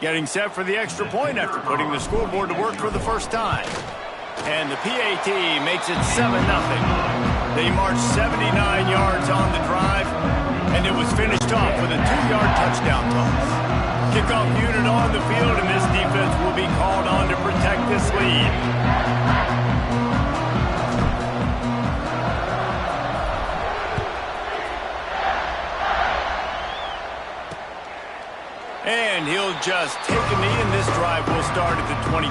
Getting set for the extra point after putting the scoreboard to work for the first time. And the PAT makes it 7-0. They marched 79 yards on the drive, and it was finished off with a 2-yard touchdown toss. Kickoff unit on the field, and this defense will be called on to protect this lead. And he'll just take a knee, and this drive will start at the 25.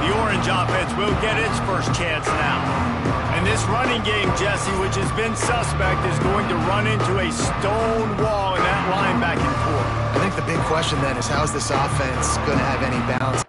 The Orange offense will get its first chance now. And this running game, Jesse, which has been suspect, is going to run into a stone wall in that line back and forth. I think the big question then is, how's this offense going to have any balance?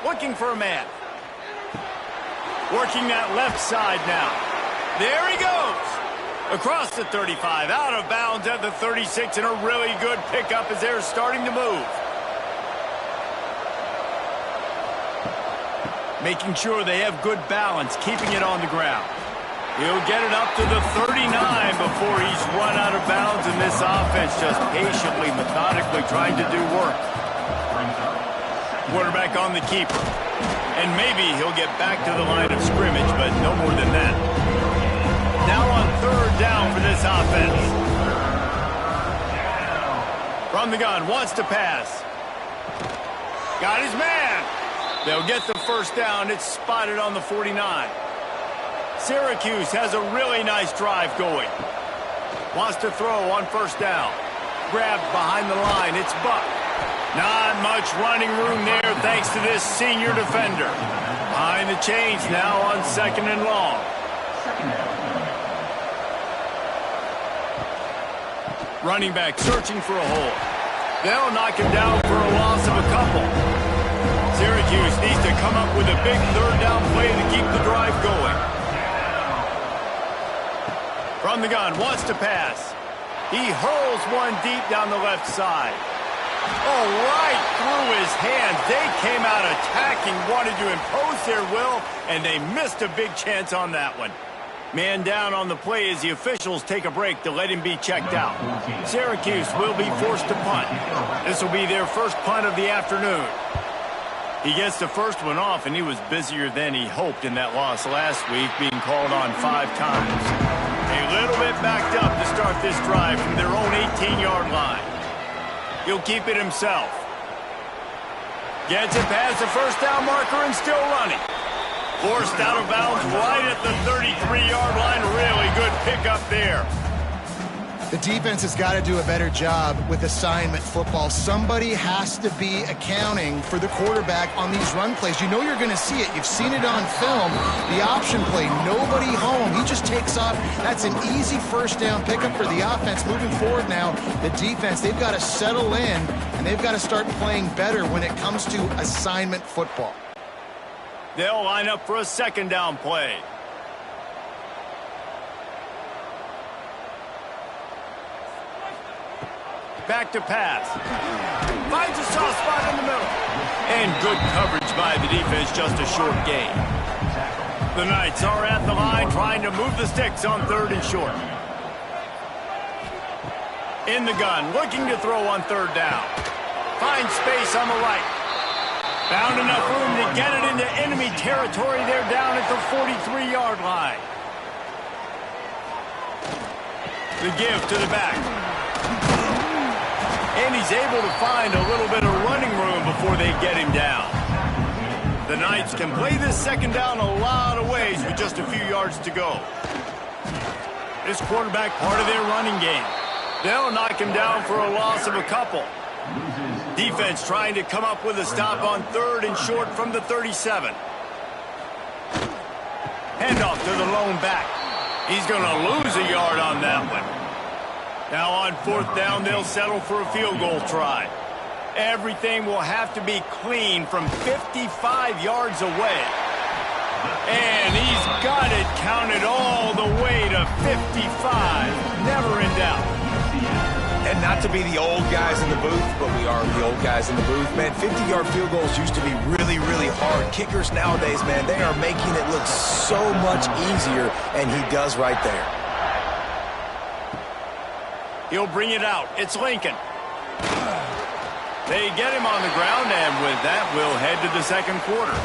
Looking for a man. Working that left side now. There he goes. Across the 35, out of bounds at the 36, and a really good pickup as they're starting to move. Making sure they have good balance, keeping it on the ground. He'll get it up to the 39 before he's run out of bounds, and this offense just patiently, methodically trying to do work. Quarterback on the keeper. And maybe he'll get back to the line of scrimmage, but no more than that. Now on 3rd down for this offense. From the gun, wants to pass. Got his man. They'll get the first down. It's spotted on the 49. Syracuse has a really nice drive going. Wants to throw on 1st down. Grabbed behind the line. It's Buck. Not much running room there thanks to this senior defender. Behind the chains now on 2nd and long. Running back searching for a hole. They'll knock him down for a loss of a couple. Syracuse needs to come up with a big 3rd down play to keep the drive going. From the gun, wants to pass. He hurls one deep down the left side. Oh, right through his hands. They came out attacking, wanted to impose their will, and they missed a big chance on that one. Man down on the play as the officials take a break to let him be checked out. Syracuse will be forced to punt. This will be their first punt of the afternoon. He gets the first one off, and he was busier than he hoped in that loss last week, being called on 5 times. A little bit backed up to start this drive from their own 18-yard line. He'll keep it himself. Gets it past the 1st down marker and still running. Forced out of bounds right at the 33-yard line. Really good pickup there. The defense has got to do a better job with assignment football. Somebody has to be accounting for the quarterback on these run plays. You know you're going to see it. You've seen it on film. The option play, nobody home. He just takes off. That's an easy 1st down pickup for the offense. Moving forward now, the defense, they've got to settle in, and they've got to start playing better when it comes to assignment football. They'll line up for a 2nd down play. Back to pass. Finds a soft spot in the middle. And good coverage by the defense, just a short gain. The Knights are at the line trying to move the sticks on 3rd and short. In the gun, looking to throw on 3rd down. Finds space on the right. Found enough room to get it into enemy territory. They're down at the 43-yard line. The give to the back. And he's able to find a little bit of running room before they get him down. The Knights can play this 2nd down a lot of ways with just a few yards to go. This quarterback part of their running game. They'll knock him down for a loss of a couple. Defense trying to come up with a stop on 3rd and short from the 37. Handoff to the lone back. He's going to lose a yard on that one. Now on 4th down, they'll settle for a field goal try. Everything will have to be clean from 55 yards away. And he's got it counted all the way to 55. Never in doubt. And not to be the old guys in the booth, but we are the old guys in the booth, man. 50-yard field goals used to be really, really hard. Kickers nowadays, man, they are making it look so much easier, and he does right there. He'll bring it out. It's Lincoln. They get him on the ground, and with that, we'll head to the second quarter.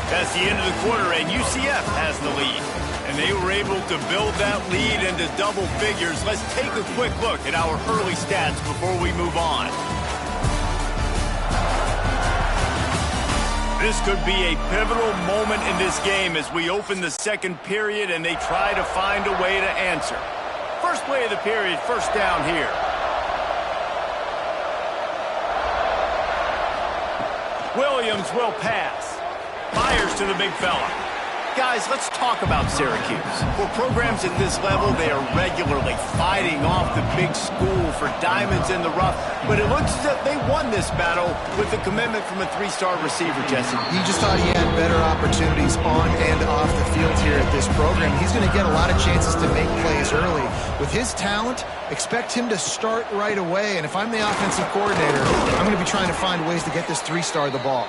That's the end of the quarter, and UCF has the lead. And they were able to build that lead into double figures. Let's take a quick look at our early stats before we move on. This could be a pivotal moment in this game as we open the second period and they try to find a way to answer. First play of the period, first down here. Williams will pass. Fires to the big fella. Guys, let's talk about Syracuse. For programs at this level, they are regularly fighting off the big school for diamonds in the rough. But it looks as if they won this battle with the commitment from a three-star receiver, Jesse. He just thought he had better opportunities on and off the field here at this program. He's going to get a lot of chances to make plays early. With his talent, expect him to start right away. And if I'm the offensive coordinator, I'm going to be trying to find ways to get this three-star the ball.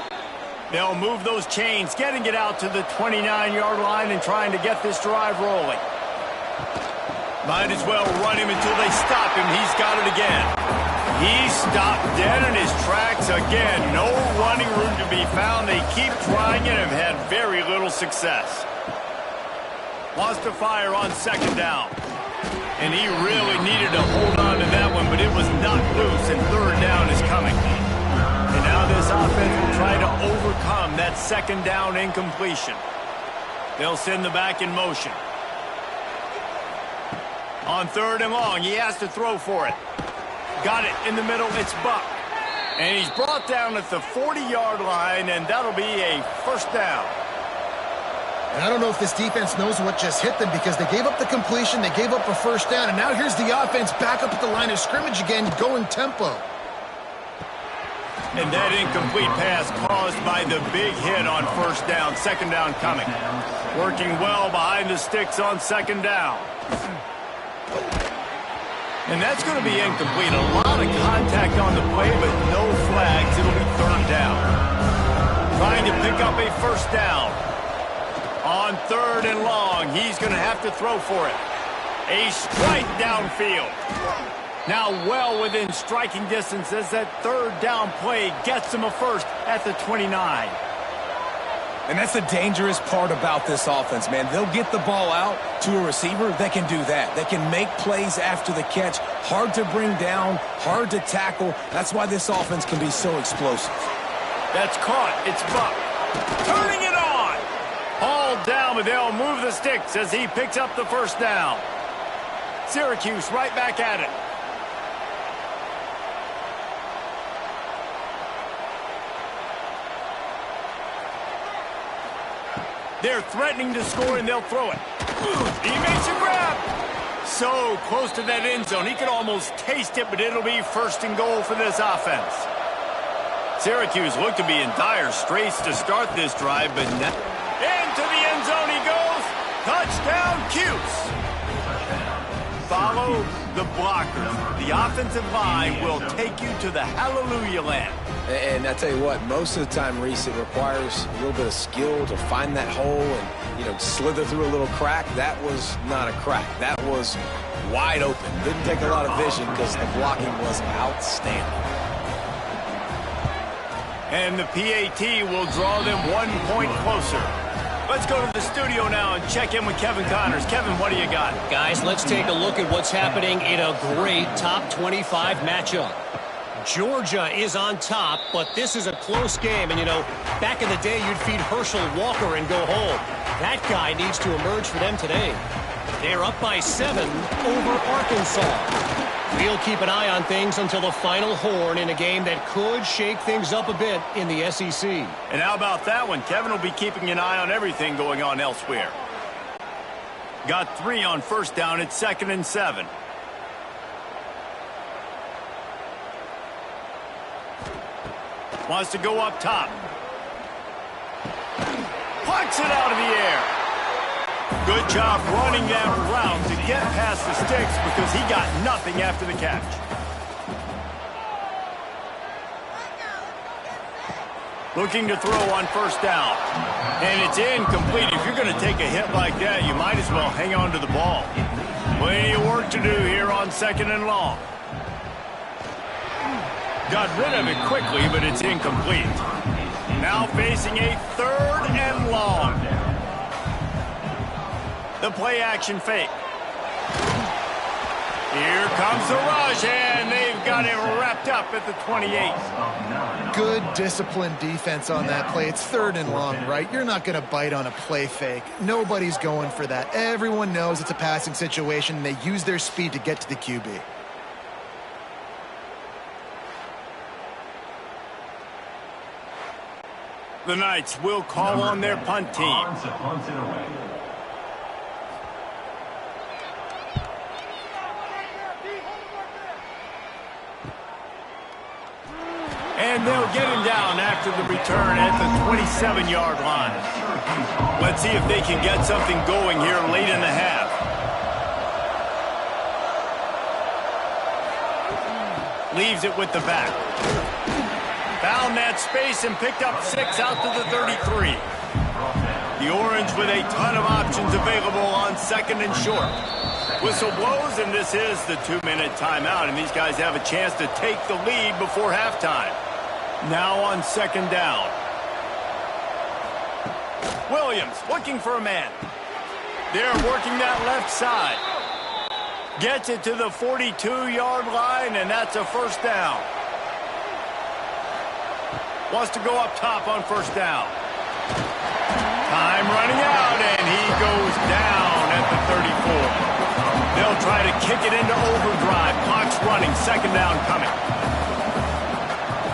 They'll move those chains, getting it out to the 29-yard line and trying to get this drive rolling. Might as well run him until they stop him. He's got it again. He stopped dead in his tracks again. No running room to be found. They keep trying it and have had very little success. Wants to fire on second down. And he really needed to hold on to that one, but it was not loose, and third down is coming. And now this offense will try to overcome that second down incompletion. They'll send the back in motion. On third and long, he has to throw for it. Got it in the middle, it's Buck. And he's brought down at the 40-yard line, and that'll be a first down. And I don't know if this defense knows what just hit them because they gave up the completion, they gave up a first down, and now here's the offense back up at the line of scrimmage again, going tempo. And that incomplete pass caused by the big hit on first down. Second down coming. Working well behind the sticks on second down. And that's going to be incomplete. A lot of contact on the play, but no flags. It'll be third down. Trying to pick up a first down. On third and long, he's going to have to throw for it. A strike downfield. Now well within striking distance as that third down play gets him a first at the 29. And that's the dangerous part about this offense, man. They'll get the ball out to a receiver. They can do that. They can make plays after the catch. Hard to bring down, hard to tackle. That's why this offense can be so explosive. That's caught. It's Buck. Turning it on. Hauled down, but they'll move the sticks as he picks up the first down. Syracuse right back at it. They're threatening to score, and they'll throw it. He makes a grab. So close to that end zone. He could almost taste it, but it'll be first and goal for this offense. Syracuse looked to be in dire straits to start this drive, but now into the end zone he goes. Touchdown, Cuse. Follow the blockers. The offensive line will take you to the hallelujah land. And I tell you what, most of the time, Reese, it requires a little bit of skill to find that hole and, slither through a little crack. That was not a crack. That was wide open. Didn't take a lot of vision because the blocking was outstanding. And the PAT will draw them 1 point closer. Let's go to the studio now and check in with Kevin Connors. Kevin, what do you got? Guys, let's take a look at what's happening in a great top 25 matchup. Georgia is on top, but this is a close game. And, back in the day, you'd feed Herschel Walker and go home. That guy needs to emerge for them today. They're up by 7 over Arkansas. We'll keep an eye on things until the final horn in a game that could shake things up a bit in the SEC. And how about that one? Kevin will be keeping an eye on everything going on elsewhere. Got 3 on first down. It's 2nd and 7. Wants to go up top. Plucks it out of the air. Good job running that route to get past the sticks because he got nothing after the catch. Looking to throw on first down. And it's incomplete. If you're going to take a hit like that, you might as well hang on to the ball. Plenty of work to do here on second and long. Got rid of it quickly, but it's incomplete. Now facing a third and long. The play action fake. Here comes the rush, and they've got it wrapped up at the 28. Good disciplined defense on that play. It's third and long, right? You're not going to bite on a play fake. Nobody's going for that. Everyone knows it's a passing situation, and they use their speed to get to the QB. The Knights will call on their punt team. And they'll get him down after the return at the 27-yard line. Let's see if they can get something going here late in the half. Leaves it with the back. Found that space and picked up 6 out to the 33. The Orange with a ton of options available on second and short. Whistle blows, and this is the 2-minute timeout, and these guys have a chance to take the lead before halftime. Now on second down. Williams looking for a man. They're working that left side. Gets it to the 42-yard line, and that's a first down. Wants to go up top on first down. Time running out, and he goes down at the 34. They'll try to kick it into overdrive. Clock's running. Second down coming.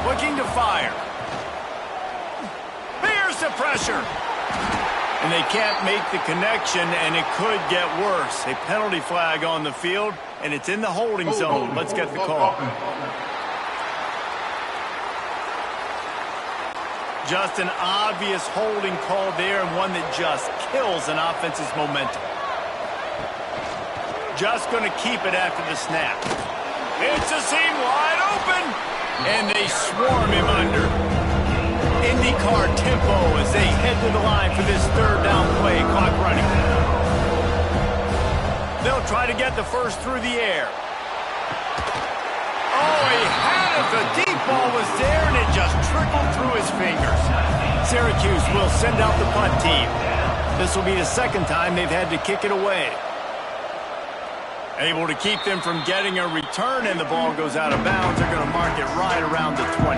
Looking to fire. Here's the pressure. And they can't make the connection, and it could get worse. A penalty flag on the field, and it's in the holding zone. Let's get the call. Just an obvious holding call there, and one that just kills an offense's momentum. Just going to keep it after the snap. It's a seam wide open, and they swarm him under. IndyCar tempo as they head to the line for this third down play. Clock running. They'll try to get the first through the air. Oh, he had it. The deep ball was there, and it just trickled through his fingers. Syracuse will send out the punt team. This will be the second time they've had to kick it away. Able to keep them from getting a return, and the ball goes out of bounds. They're going to mark it right around the 20.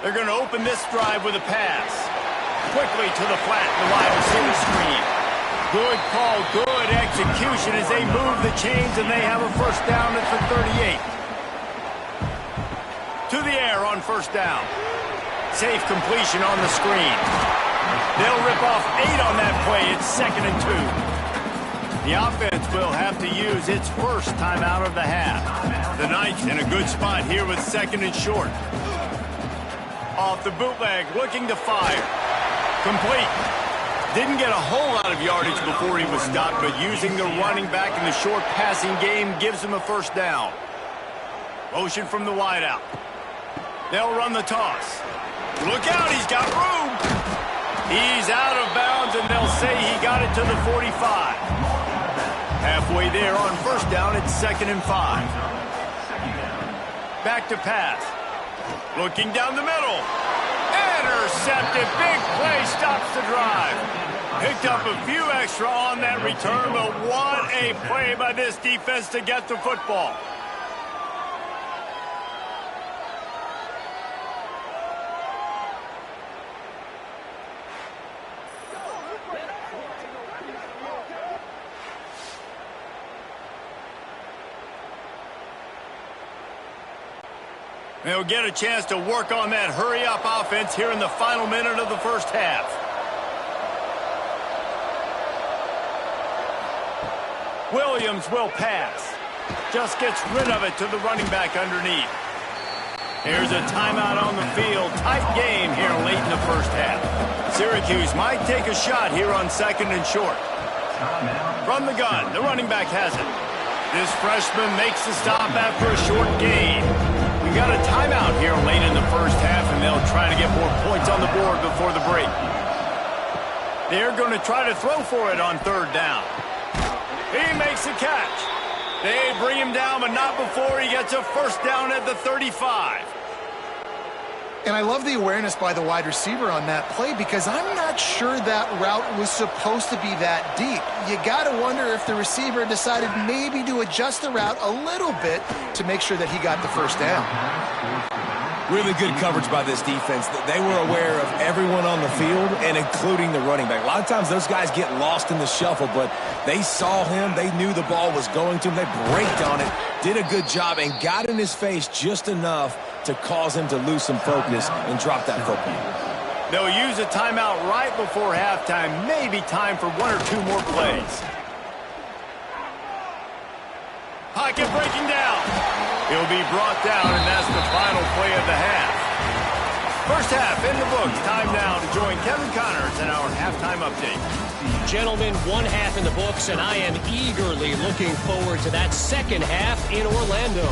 They're going to open this drive with a pass. Quickly to the flat, the wide receiver screen. Good call, good execution as they move the chains, and they have a first down at the 38. To the air on first down. Safe completion on the screen. They'll rip off 8 on that play. It's second and 2. The offense will have to use its first timeout of the half. The Knights in a good spot here with second and short. Off the bootleg, looking to fire. Complete. Didn't get a whole lot of yardage before he was stopped, but using the running back in the short passing game gives him a first down. Motion from the wideout. They'll run the toss. Look out, he's got room. He's out of bounds, and they'll say he got it to the 45. Halfway there on first down, it's second and 5. Back to pass. Looking down the middle. Intercepted. Big play stops the drive. Picked up a few extra on that return, but what a play by this defense to get the football. They'll get a chance to work on that hurry-up offense here in the final minute of the first half. Williams will pass. Just gets rid of it to the running back underneath. Here's a timeout on the field. Tight game here late in the first half. Syracuse might take a shot here on second and short. From the gun, the running back has it. This freshman makes the stop after a short gain. We We got a timeout here late in the first half, and they'll try to get more points on the board before the break. They're going to try to throw for it on third down. He makes the catch. They bring him down, but not before he gets a first down at the 35. And I love the awareness by the wide receiver on that play because I'm not sure that route was supposed to be that deep. You got to wonder if the receiver decided maybe to adjust the route a little bit to make sure that he got the first down. Really good coverage by this defense. They were aware of everyone on the field and including the running back. A lot of times those guys get lost in the shuffle, but they saw him. They knew the ball was going to him. They braked on it, did a good job, and got in his face just enough to cause him to lose some focus and drop that football. They'll use a timeout right before halftime. Maybe time for one or two more plays. Pocket breaking down. He'll be brought down, and that's the final play of the half. First half in the books. Time now to join Kevin Connors in our halftime update. Gentlemen, one half in the books, and I am eagerly looking forward to that second half in Orlando.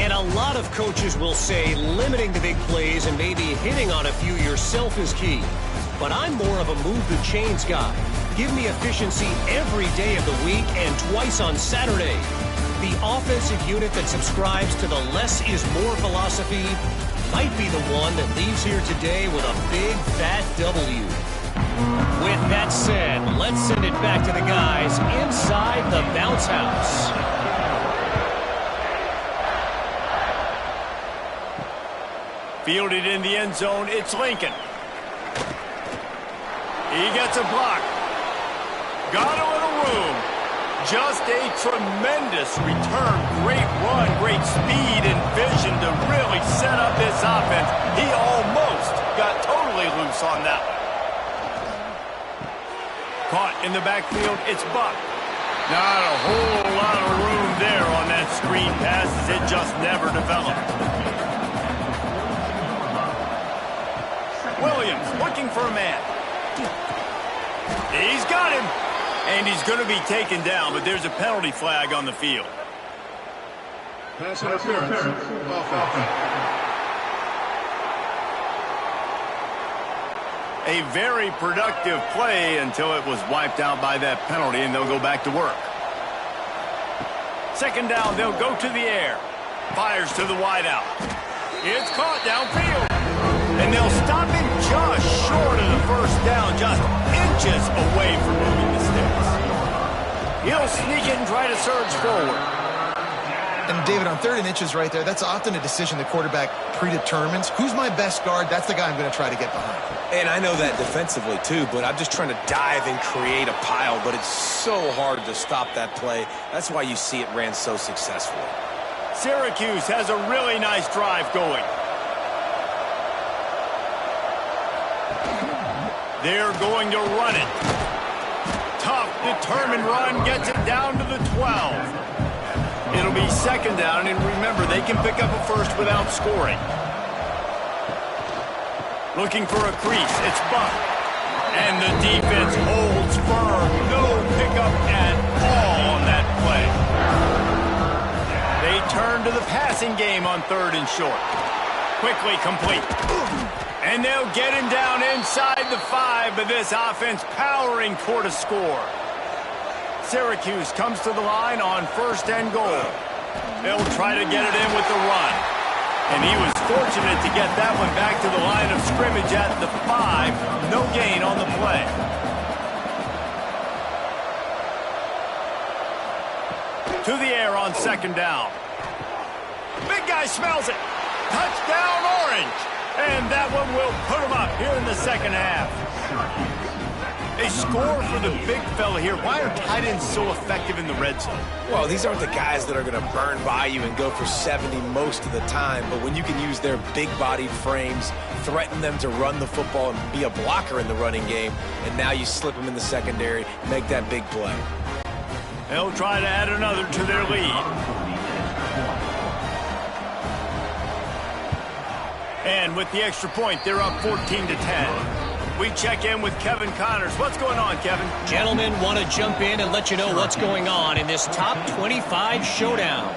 And a lot of coaches will say limiting the big plays and maybe hitting on a few yourself is key. But I'm more of a move the chains guy. Give me efficiency every day of the week and twice on Saturday. The offensive unit that subscribes to the less is more philosophy might be the one that leaves here today with a big fat W. With that said, let's send it back to the guys inside the bounce house. Fielded in the end zone, it's Lincoln. He gets a block. Got a little room. Just a tremendous return. Great run, great speed and vision to really set up this offense. He almost got totally loose on that one. Caught in the backfield, it's Buck. Not a whole lot of room there on that screen pass as it just never developed. Williams looking for a man. He's got him. And he's going to be taken down, but there's a penalty flag on the field. Pass interference. Offense. A very productive play until it was wiped out by that penalty, and they'll go back to work. Second down, they'll go to the air. Fires to the wideout. It's caught downfield. And they'll stop him just short of the first down, just inches away from moving the sticks. He'll sneak it and try to surge forward. And David, on 3rd and inches right there, that's often a decision the quarterback predetermines. Who's my best guard? That's the guy I'm going to try to get behind. And I know that defensively too, but I'm just trying to dive and create a pile, but it's so hard to stop that play. That's why you see it ran so successfully. Syracuse has a really nice drive going. They're going to run it. Tough, determined run, gets it down to the 12. It'll be second down, and remember, they can pick up a first without scoring. Looking for a crease, it's Buck. And the defense holds firm. No pickup at all on that play. They turn to the passing game on 3rd and short. Quickly complete. And they'll get him down inside the 5, but this offense powering toward a score. Syracuse comes to the line on 1st and goal. They'll try to get it in with the run. And he was fortunate to get that one back to the line of scrimmage at the 5. No gain on the play. To the air on 2nd down. Big guy smells it. Touchdown, Orange. And that one will put him up here in the second half. They score for the big fella here. Why are tight ends so effective in the red zone? Well, these aren't the guys that are going to burn by you and go for 70 most of the time, but when you can use their big-bodied frames, threaten them to run the football and be a blocker in the running game, and now you slip them in the secondary, make that big play. They'll try to add another to their lead. And with the extra point, they're up 14-10. We check in with Kevin Connors. What's going on, Kevin? Gentlemen, want to jump in and let you know what's going on in this top 25 showdown.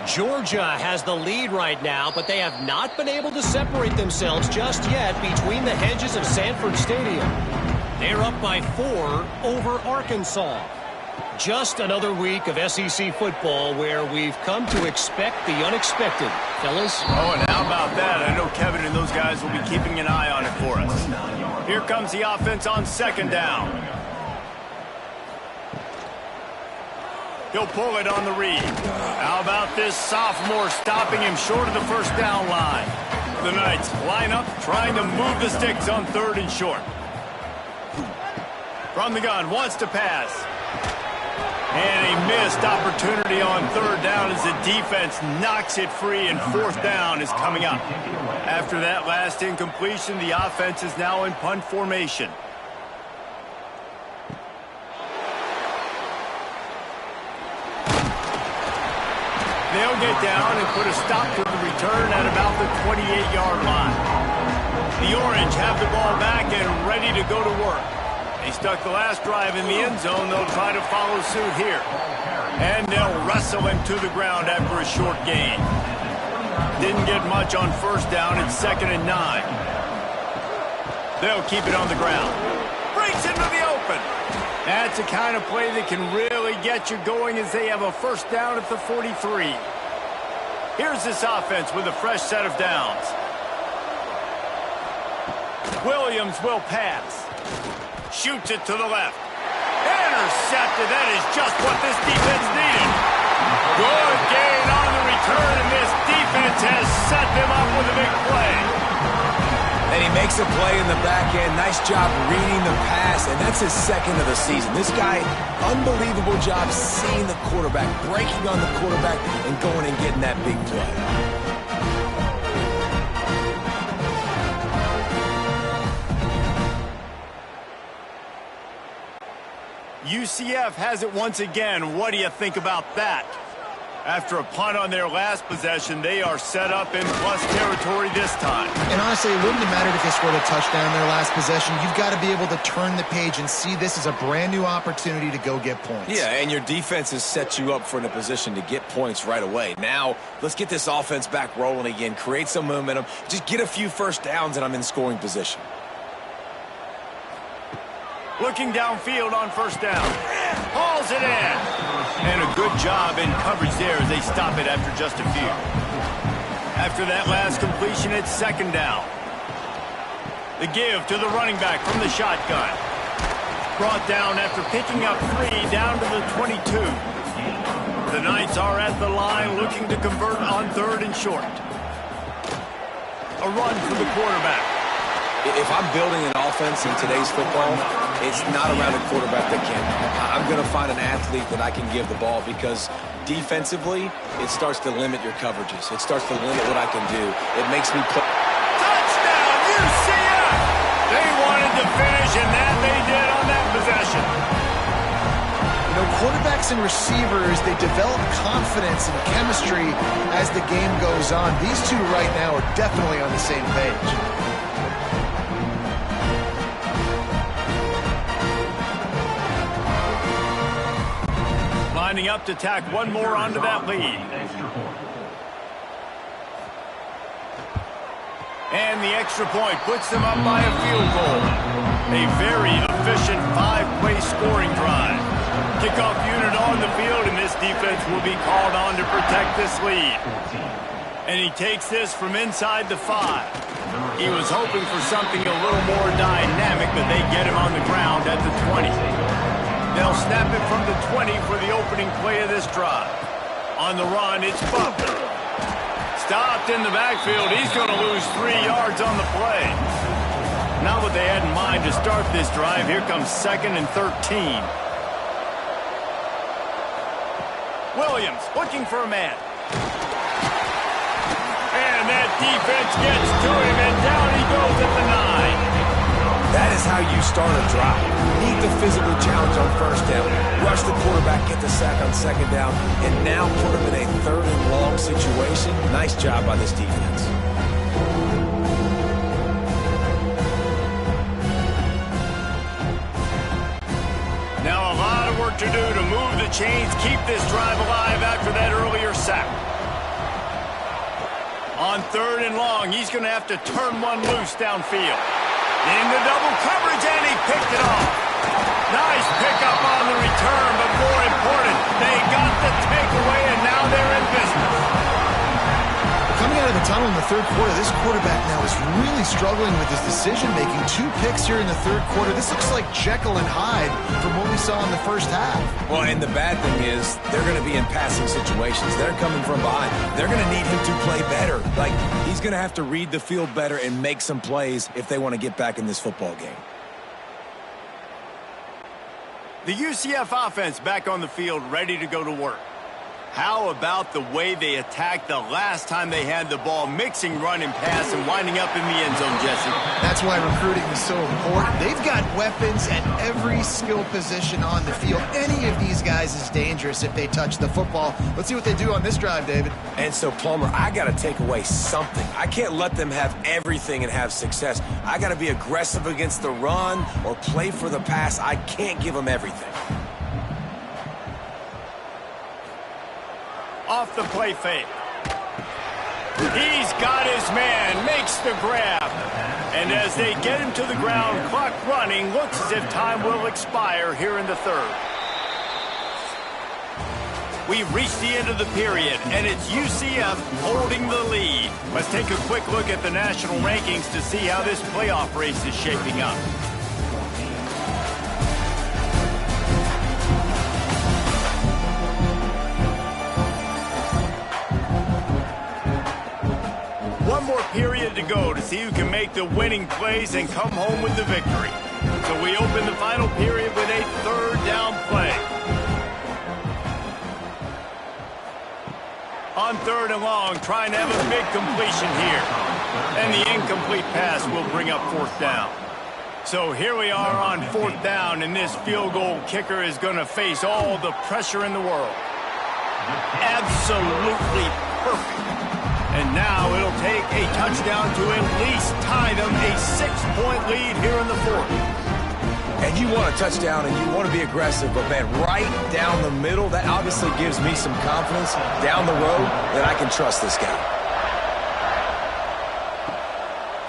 Georgia has the lead right now, but they have not been able to separate themselves just yet between the hedges of Sanford Stadium. They're up by 4 over Arkansas. Just another week of SEC football where we've come to expect the unexpected, fellas. Oh, and how about that? I know Kevin and those guys will be keeping an eye on it for us. Here comes the offense on second down. He'll pull it on the read. How about this sophomore stopping him short of the first down line? The Knights line up, trying to move the sticks on 3rd and short. From the gun, wants to pass. And a missed opportunity on 3rd down as the defense knocks it free, and 4th down is coming up. After that last incompletion, the offense is now in punt formation. They'll get down and put a stop to the return at about the 28-yard line. The Orange have the ball back and ready to go to work. They stuck the last drive in the end zone. They'll try to follow suit here. And they'll wrestle him to the ground after a short gain. Didn't get much on 1st down. It's 2nd and 9. They'll keep it on the ground. Breaks into the open. That's the kind of play that can really get you going as they have a 1st down at the 43. Here's this offense with a fresh set of downs. Williams will pass. Shoots it to the left. Intercepted. That is just what this defense needed. Good gain on the return, and this defense has set them up with a big play. And he makes a play in the back end. Nice job reading the pass, and that's his 2nd of the season. This guy, unbelievable job seeing the quarterback, breaking on the quarterback, and going and getting that big play. UCF has it once again. What do you think about that? After a punt on their last possession, they are set up in plus territory this time. And honestly, it wouldn't have mattered if they scored a touchdown their last possession. You've got to be able to turn the page and see this as a brand new opportunity to go get points. Yeah, and your defense has set you up for in a position to get points right away. Now, let's get this offense back rolling again, create some momentum, just get a few 1st downs, and I'm in scoring position. Looking downfield on 1st down. Hauls it in. And a good job in coverage there as they stop it after just a few. After that last completion, it's 2nd down. The give to the running back from the shotgun. Brought down after picking up 3 down to the 22. The Knights are at the line looking to convert on 3rd and short. A run for the quarterback. If I'm building an offense in today's football, it's not around a quarterback that can. I'm going to find an athlete that I can give the ball because defensively, it starts to limit your coverages. It starts to limit what I can do. It makes me play. Touchdown, UCF! They wanted to finish, and that they did on that possession. You know, quarterbacks and receivers, they develop confidence and chemistry as the game goes on. These two right now are definitely on the same page. Lining up to tack one more onto that lead. And the extra point puts them up by a field goal. A very efficient 5-play scoring drive. Kickoff unit on the field, and this defense will be called on to protect this lead. And he takes this from inside the 5. He was hoping for something a little more dynamic, but they get him on the ground at the 20. They'll snap it from the 20 for the opening play of this drive. On the run, it's Butler. Stopped in the backfield. He's going to lose 3 yards on the play. Not what they had in mind to start this drive. Here comes 2nd and 13. Williams looking for a man. And that defense gets to him, and down he goes at the 9. That is how you start a drive. Meet the physical challenge on 1st down. Rush the quarterback, get the sack on 2nd down, and now put him in a 3rd and long situation. Nice job by this defense. Now a lot of work to do to move the chains, keep this drive alive after that earlier sack. On 3rd and long, he's going to have to turn one loose downfield. Into double coverage, and he picked it off. Nice pickup on the return, but more important, they got the takeaway, and now they're in business. Coming out of the tunnel in the 3rd quarter, this quarterback now is really struggling with his decision-making. 2 picks here in the 3rd quarter. This looks like Jekyll and Hyde from what we saw in the first half. Well, and the bad thing is they're going to be in passing situations. They're coming from behind. They're going to need him to play better. Like, he's going to have to read the field better and make some plays if they want to get back in this football game. The UCF offense back on the field, ready to go to work. How about the way they attacked the last time they had the ball, mixing run and pass and winding up in the end zone, Jesse? That's why recruiting is so important. They've got weapons at every skill position on the field. Any of these guys is dangerous if they touch the football. Let's see what they do on this drive, David. And so, Plummer, I got to take away something. I can't let them have everything and have success. I got to be aggressive against the run or play for the pass. I can't give them everything. Off the play fake. He's got his man, makes the grab. And as they get him to the ground, clock running, looks as if time will expire here in the 3rd. We've reached the end of the period, and it's UCF holding the lead. Let's take a quick look at the national rankings to see how this playoff race is shaping up. One more period to go to see who can make the winning plays and come home with the victory. So we open the final period with a 3rd down play. On 3rd and long, trying to have a big completion here. And the incomplete pass will bring up 4th down. So here we are on 4th down, and this field goal kicker is going to face all the pressure in the world. Absolutely perfect. And now it'll take a touchdown to at least tie them a 6-point lead here in the 4th. And you want a touchdown and you want to be aggressive, but man, right down the middle, that obviously gives me some confidence down the road that I can trust this guy.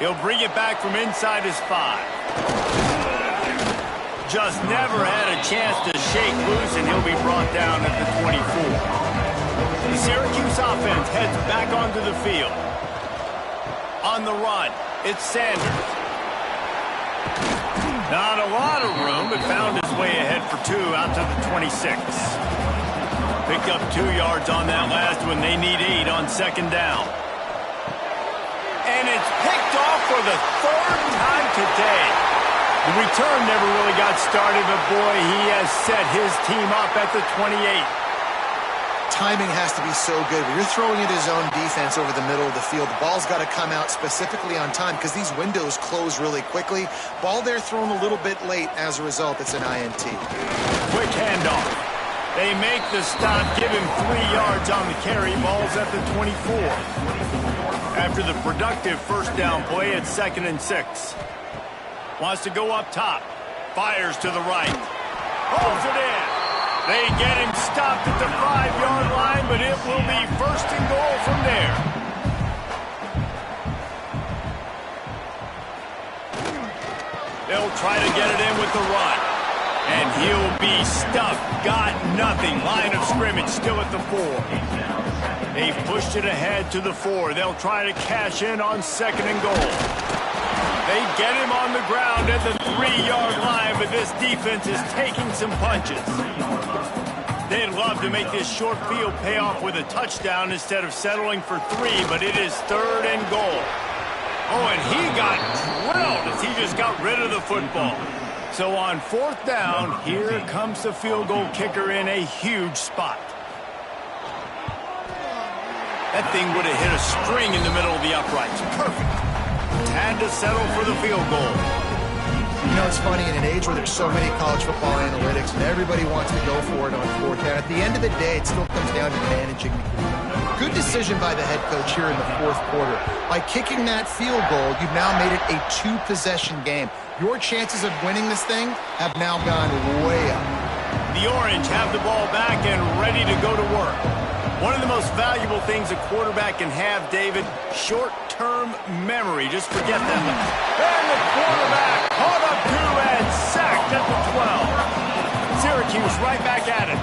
He'll bring it back from inside his 5. Just never had a chance to shake loose, and he'll be brought down at the 24. The Syracuse offense heads back onto the field. On the run, it's Sanders. Not a lot of room, but found his way ahead for 2 out to the 26. Picked up 2 yards on that last one. They need 8 on 2nd down. And it's picked off for the 3rd time today. The return never really got started, but boy, he has set his team up at the 28. Timing has to be so good. When you're throwing into zone defense over the middle of the field, the ball's got to come out specifically on time because these windows close really quickly. Ball there thrown a little bit late. As a result, it's an INT. Quick handoff. They make the stop, give him 3 yards on the carry. Ball's at the 24. After the productive 1st down play, it's 2nd and 6. Wants to go up top. Fires to the right. Holds it in. They get him stopped at the 5-yard line, but it will be 1st and goal from there. They'll try to get it in with the run. And he'll be stuffed. Got nothing. Line of scrimmage still at the 4. They've pushed it ahead to the 4. They'll try to cash in on 2nd and goal. They get him on the ground at the 3-yard line, but this defense is taking some punches. They'd love to make this short field pay off with a touchdown instead of settling for 3, but it is 3rd and goal. Oh, and he got drilled as he just got rid of the football. So on 4th down, here comes the field goal kicker in a huge spot. That thing would have hit a string in the middle of the uprights. Perfect. Had to settle for the field goal. You know, it's funny, in an age where there's so many college football analytics and everybody wants to go for it on 4th down, at the end of the day, it still comes down to managing the game. Good decision by the head coach here in the 4th quarter. By kicking that field goal, you've now made it a 2-possession game. Your chances of winning this thing have now gone way up. The Orange have the ball back and ready to go to work. One of the most valuable things a quarterback can have, David, short-term memory. Just forget that. And the quarterback caught up to and sacked at the 12. Syracuse right back at it.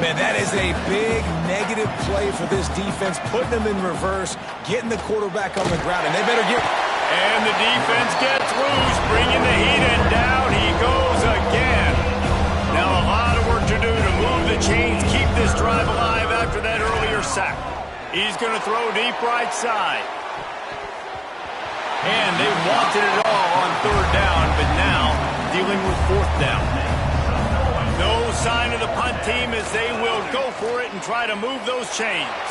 Man, that is a big negative play for this defense, putting them in reverse, getting the quarterback on the ground, and they better get... And the defense gets loose, bringing the heat, and down he goes again. Now a lot of work to do to move the chains, keep this drive alive after that earlier sack. He's going to throw deep right side. And they wanted it all on third down, but now dealing with fourth down. No sign of the punt team as they will go for it and try to move those chains.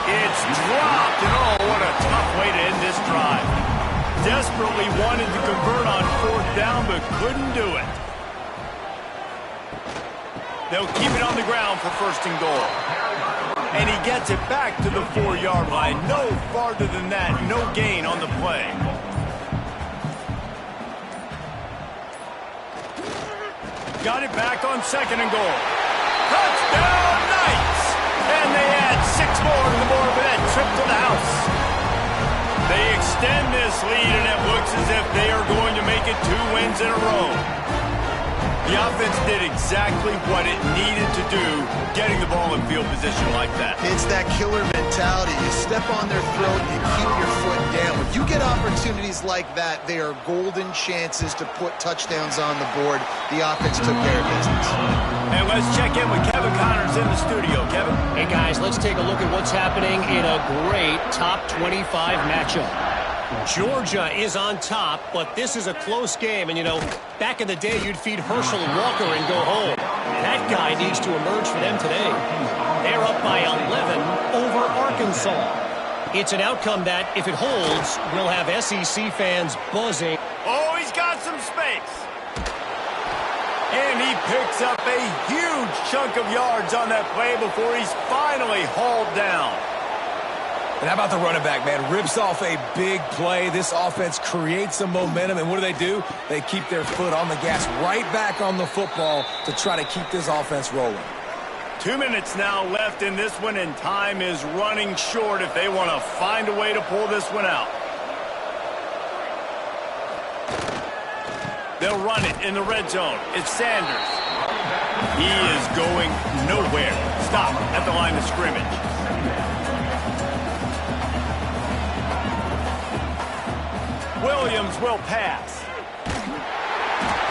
It's dropped, and oh, what a tough way to end this drive. Desperately wanted to convert on fourth down, but couldn't do it. They'll keep it on the ground for first and goal. And he gets it back to the 4-yard line. No farther than that, no gain on the play. Got it back on second and goal. Touchdown, Knights! And they add 6 more to the board with that trip to the house. They extend this lead, and it looks as if they are going to make it 2 wins in a row. The offense did exactly what it needed to do, getting the ball in field position like that. It's that killer mentality. You step on their throat, you keep your foot down. When you get opportunities like that, they are golden chances to put touchdowns on the board. The offense took care of business. And let's check in with Kevin Connors in the studio. Kevin? Hey, guys, let's take a look at what's happening in a great top 25 matchup. Georgia is on top, but this is a close game. And, you know, back in the day, you'd feed Herschel Walker and go home. That guy needs to emerge for them today. They're up by 11 over Arkansas. It's an outcome that, if it holds, will have SEC fans buzzing. Oh, he's got some space. And he picks up a huge chunk of yards on that play before he's finally hauled down. And how about the running back, man? Rips off a big play. This offense creates some momentum, and what do? They keep their foot on the gas right back on the football to try to keep this offense rolling. 2 minutes now left in this one, and time is running short if they want to find a way to pull this one out. They'll run it in the red zone. It's Sanders. He is going nowhere. Stop at the line of scrimmage. Williams will pass.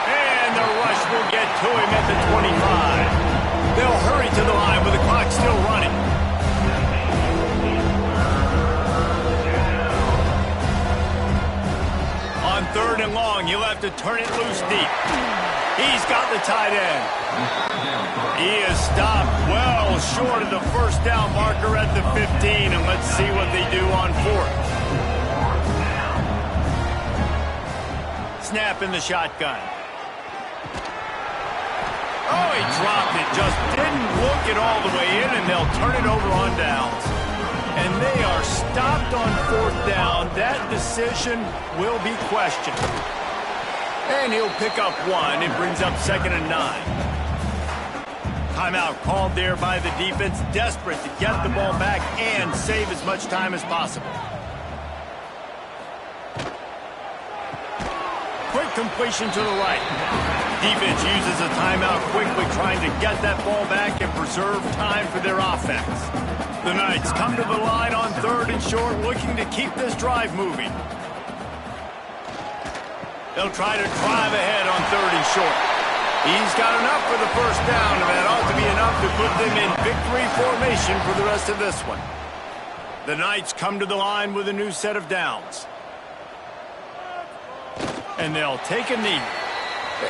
And the rush will get to him at the 25. They'll hurry to the line with the clock still running. On third and long, he'll have to turn it loose deep. He's got the tight end. He is stopped well short of the first down marker at the 15, and let's see what they do on fourth. Snap in the shotgun. Oh, he dropped it. Just didn't look it all the way in, and they'll turn it over on downs. And they are stopped on fourth down. That decision will be questioned. And he'll pick up 1. It brings up 2nd and 9. Timeout called there by the defense, desperate to get the ball back and save as much time as possible. Quick completion to the right. Defense uses a timeout quickly, trying to get that ball back and preserve time for their offense. The Knights come to the line on third and short, looking to keep this drive moving. They'll try to drive ahead on third and short. He's got enough for the first down, and that ought to be enough to put them in victory formation for the rest of this one. The Knights come to the line with a new set of downs. And they'll take a knee.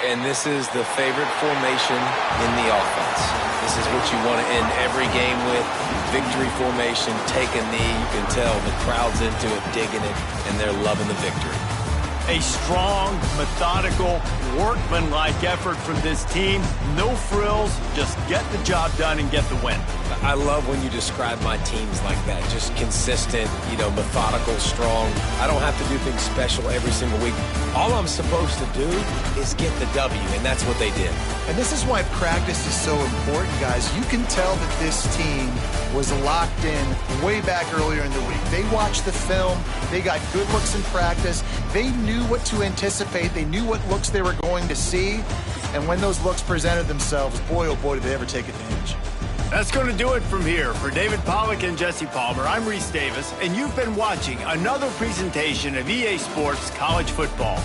And this is the favorite formation in the offense. This is what you want to end every game with. Victory formation, take a knee. You can tell the crowd's into it, digging it, and they're loving the victory. A strong, methodical, workmanlike effort from this team. No frills, just get the job done and get the win. I love when you describe my teams like that. Just consistent, methodical, strong. I don't have to do things special every single week. All I'm supposed to do is get the W, and that's what they did. And this is why practice is so important, guys. You can tell that this team was locked in way back earlier in the week. They watched the film. They got good looks in practice. They knew what to anticipate. They knew what looks they were going to see. And when those looks presented themselves, boy, oh boy, did they ever take advantage. That's going to do it from here. For David Pollack and Jesse Palmer, I'm Reese Davis, and you've been watching another presentation of EA Sports College Football.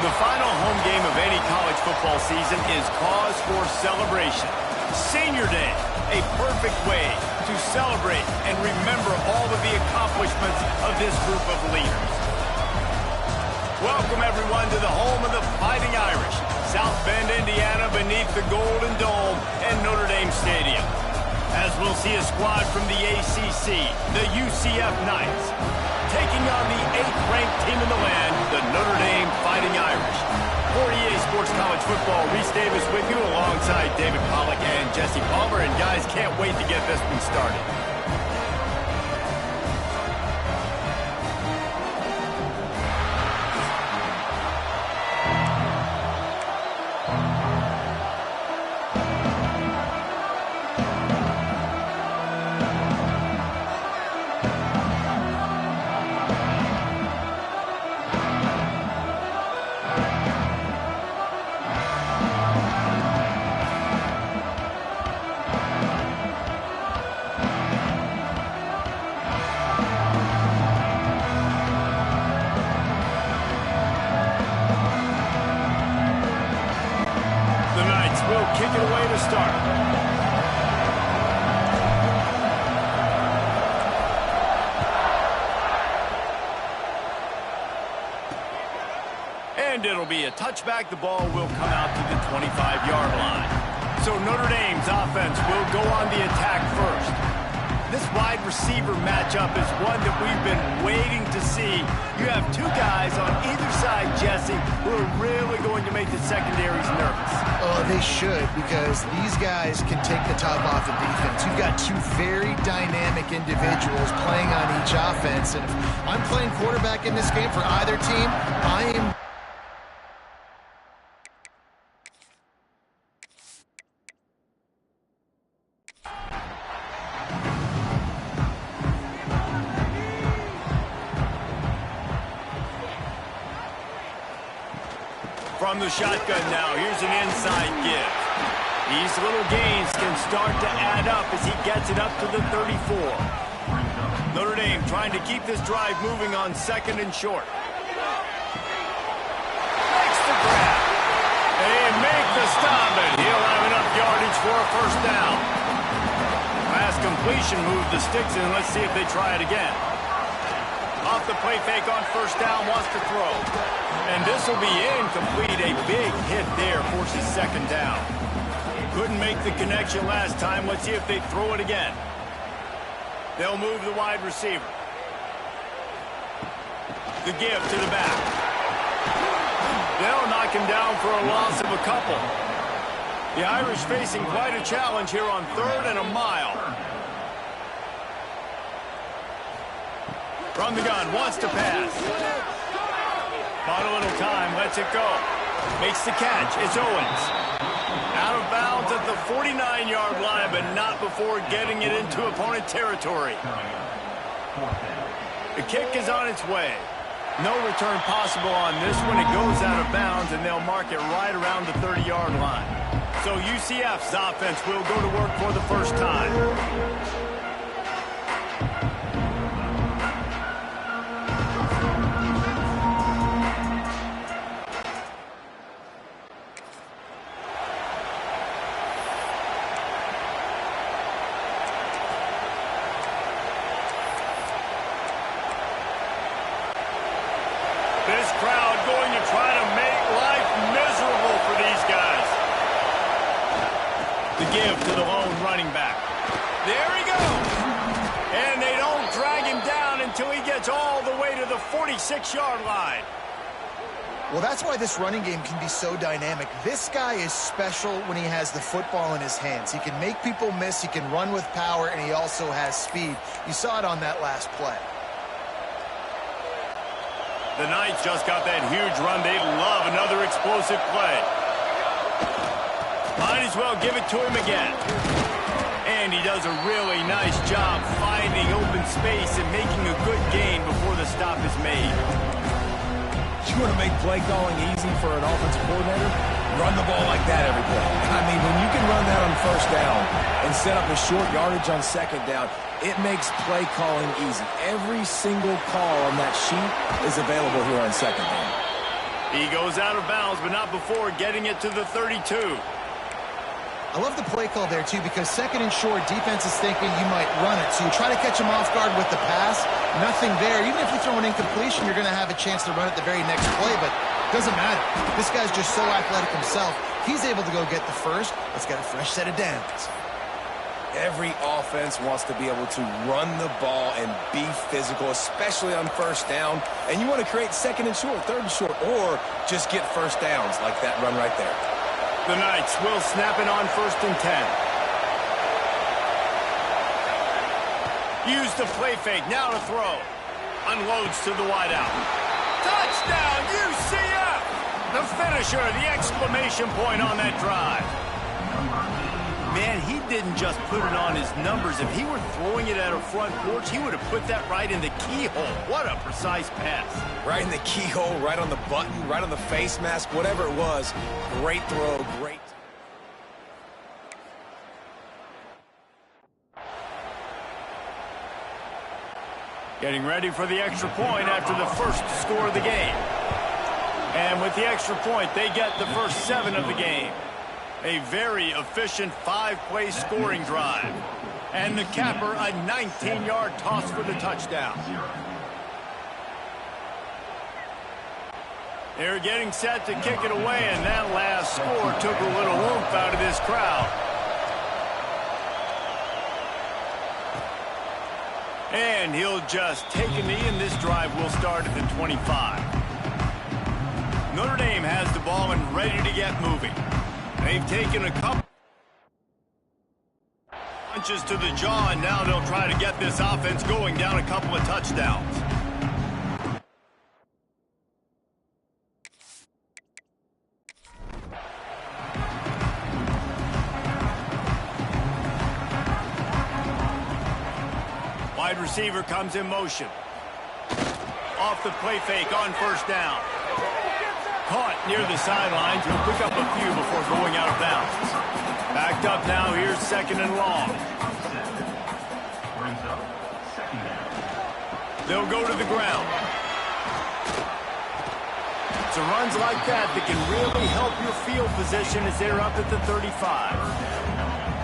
The final home game of any college football season is cause for celebration. Senior Day, a perfect way to celebrate and remember all of the accomplishments of this group of leaders. Welcome, everyone, to the home of the Fighting Irish, South Bend, Indiana, beneath the Golden Dome and Notre Dame Stadium. As we'll see a squad from the ACC, the UCF Knights, taking on the 8th-ranked team in the land, the Notre Dame Fighting Irish. For EA Sports College Football, Reese Davis with you alongside David Pollack and Jesse Palmer. And guys, can't wait to get this one started. Kick it away to start. And it'll be a touchback. The ball will come out to the 25-yard line. So Notre Dame's offense will go on the attack first. This wide receiver matchup is one that we've been waiting to see. You have two guys on either side, Jesse, who are really going to make the secondaries nervous. Oh, they should, because these guys can take the top off the defense. You've got two very dynamic individuals playing on each offense, and if I'm playing quarterback in this game for either team, I am... From the shotgun now, here's an inside give. These little gains can start to add up as he gets it up to the 34. Notre Dame trying to keep this drive moving on 2nd and short. Makes the grab. They make the stop, and he'll have enough yardage for a first down. Last completion moved the sticks in. Let's see if they try it again. Off the play fake on first down, wants to throw. And this will be incomplete. A big hit there, forces 2nd down. Couldn't make the connection last time. Let's see if they throw it again. They'll move the wide receiver. The give to the back. They'll knock him down for a loss of a couple. The Irish facing quite a challenge here on 3rd and a mile. From the gun, wants to pass. Bought a little time, lets it go. Makes the catch, it's Owens. Out of bounds at the 49-yard line, but not before getting it into opponent territory. The kick is on its way. No return possible on this one. It goes out of bounds, and they'll mark it right around the 30-yard line. So UCF's offense will go to work for the first time. This crowd going to try to make life miserable for these guys. The give to the lone running back. There he goes. And they don't drag him down until he gets all the way to the 46-yard line. Well, that's why this running game can be so dynamic. This guy is special when he has the football in his hands. He can make people miss, he can run with power, and he also has speed. You saw it on that last play. The Knights just got that huge run. They love another explosive play. Might as well give it to him again. And he does a really nice job finding open space and making a good gain before the stop is made. You want to make play calling easy for an offensive coordinator? Run the ball like that every play. I mean, when you can run that on first down and set up a short yardage on 2nd down, it makes play calling easy. Every single call on that sheet is available here on 2nd down. He goes out of bounds, but not before getting it to the 32. I love the play call there, too, because second and short, defense is thinking you might run it. So you try to catch him off guard with the pass, nothing there. Even if you throw an incompletion, you're going to have a chance to run it the very next play, but it doesn't matter. This guy's just so athletic himself. He's able to go get the first. Let's get a fresh set of downs. Every offense wants to be able to run the ball and be physical, especially on first down. And you want to create second and short, third and short, or just get first downs like that run right there. The Knights will snap it on 1st and 10. Use the play fake, now to throw. Unloads to the wideout. Touchdown, UCF! The finisher, the exclamation point on that drive. Man, he didn't just put it on his numbers. If he were throwing it at a front porch, he would have put that right in the keyhole. What a precise pass. Right in the keyhole, right on the button, right on the face mask, whatever it was. Great throw, great. Getting ready for the extra point after the first score of the game. And with the extra point, they get the first 7 of the game. A very efficient 5-play scoring drive. And the capper, a 19-yard toss for the touchdown. They're getting set to kick it away, and that last score took a little oomph out of this crowd. And he'll just take a knee, and this drive will start at the 25. Notre Dame has the ball and ready to get moving. They've taken a couple punches to the jaw, and now they'll try to get this offense going down a couple of touchdowns. Wide receiver comes in motion. Off the play fake on first down. Caught near the sidelines. He'll pick up a few before going out of bounds. Backed up now. Here's 2nd and long. They'll go to the ground. It's runs like that that can really help your field position as they're up at the 35.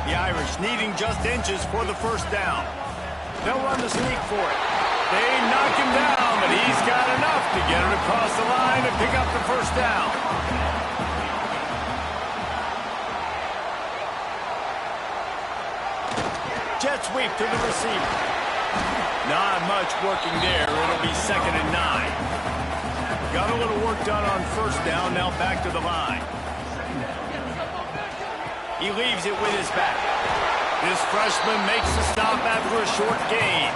The Irish needing just inches for the first down. They'll run the sneak for it. They knock him down, but he's got enough to get it across the line and pick up the first down. Jet sweep to the receiver. Not much working there. It'll be 2nd and 9. Got a little work done on first down, now back to the line. He leaves it with his back. This freshman makes the stop after a short gain.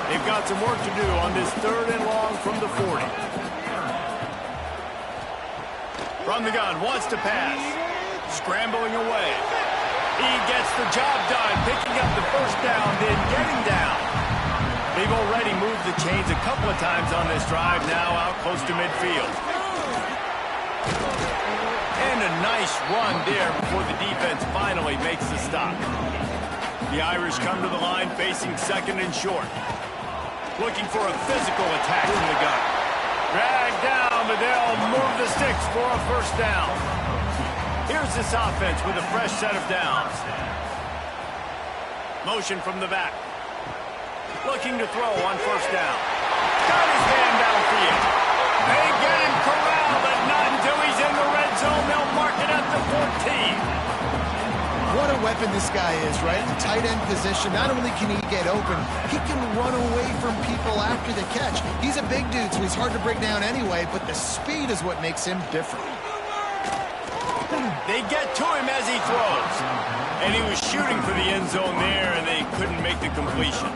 They've got some work to do on this 3rd and long from the 40. From the gun, wants to pass. Scrambling away. He gets the job done, picking up the first down, then getting down. They've already moved the chains a couple of times on this drive, now out close to midfield. And a nice run there before the defense finally makes the stop. The Irish come to the line facing 2nd and short. Looking for a physical attack from the gun. Dragged down, but they'll move the sticks for a first down. Here's this offense with a fresh set of downs. Motion from the back. Looking to throw on first down. Got his hand downfield. They get him corralled, but not until he's in the red zone. They'll mark it at the 14. What a weapon this guy is, right? In tight end position, not only can he get open, he can run away from people after the catch. He's a big dude, so he's hard to break down anyway, but the speed is what makes him different. They get to him as he throws. And he was shooting for the end zone there, and they couldn't make the completion.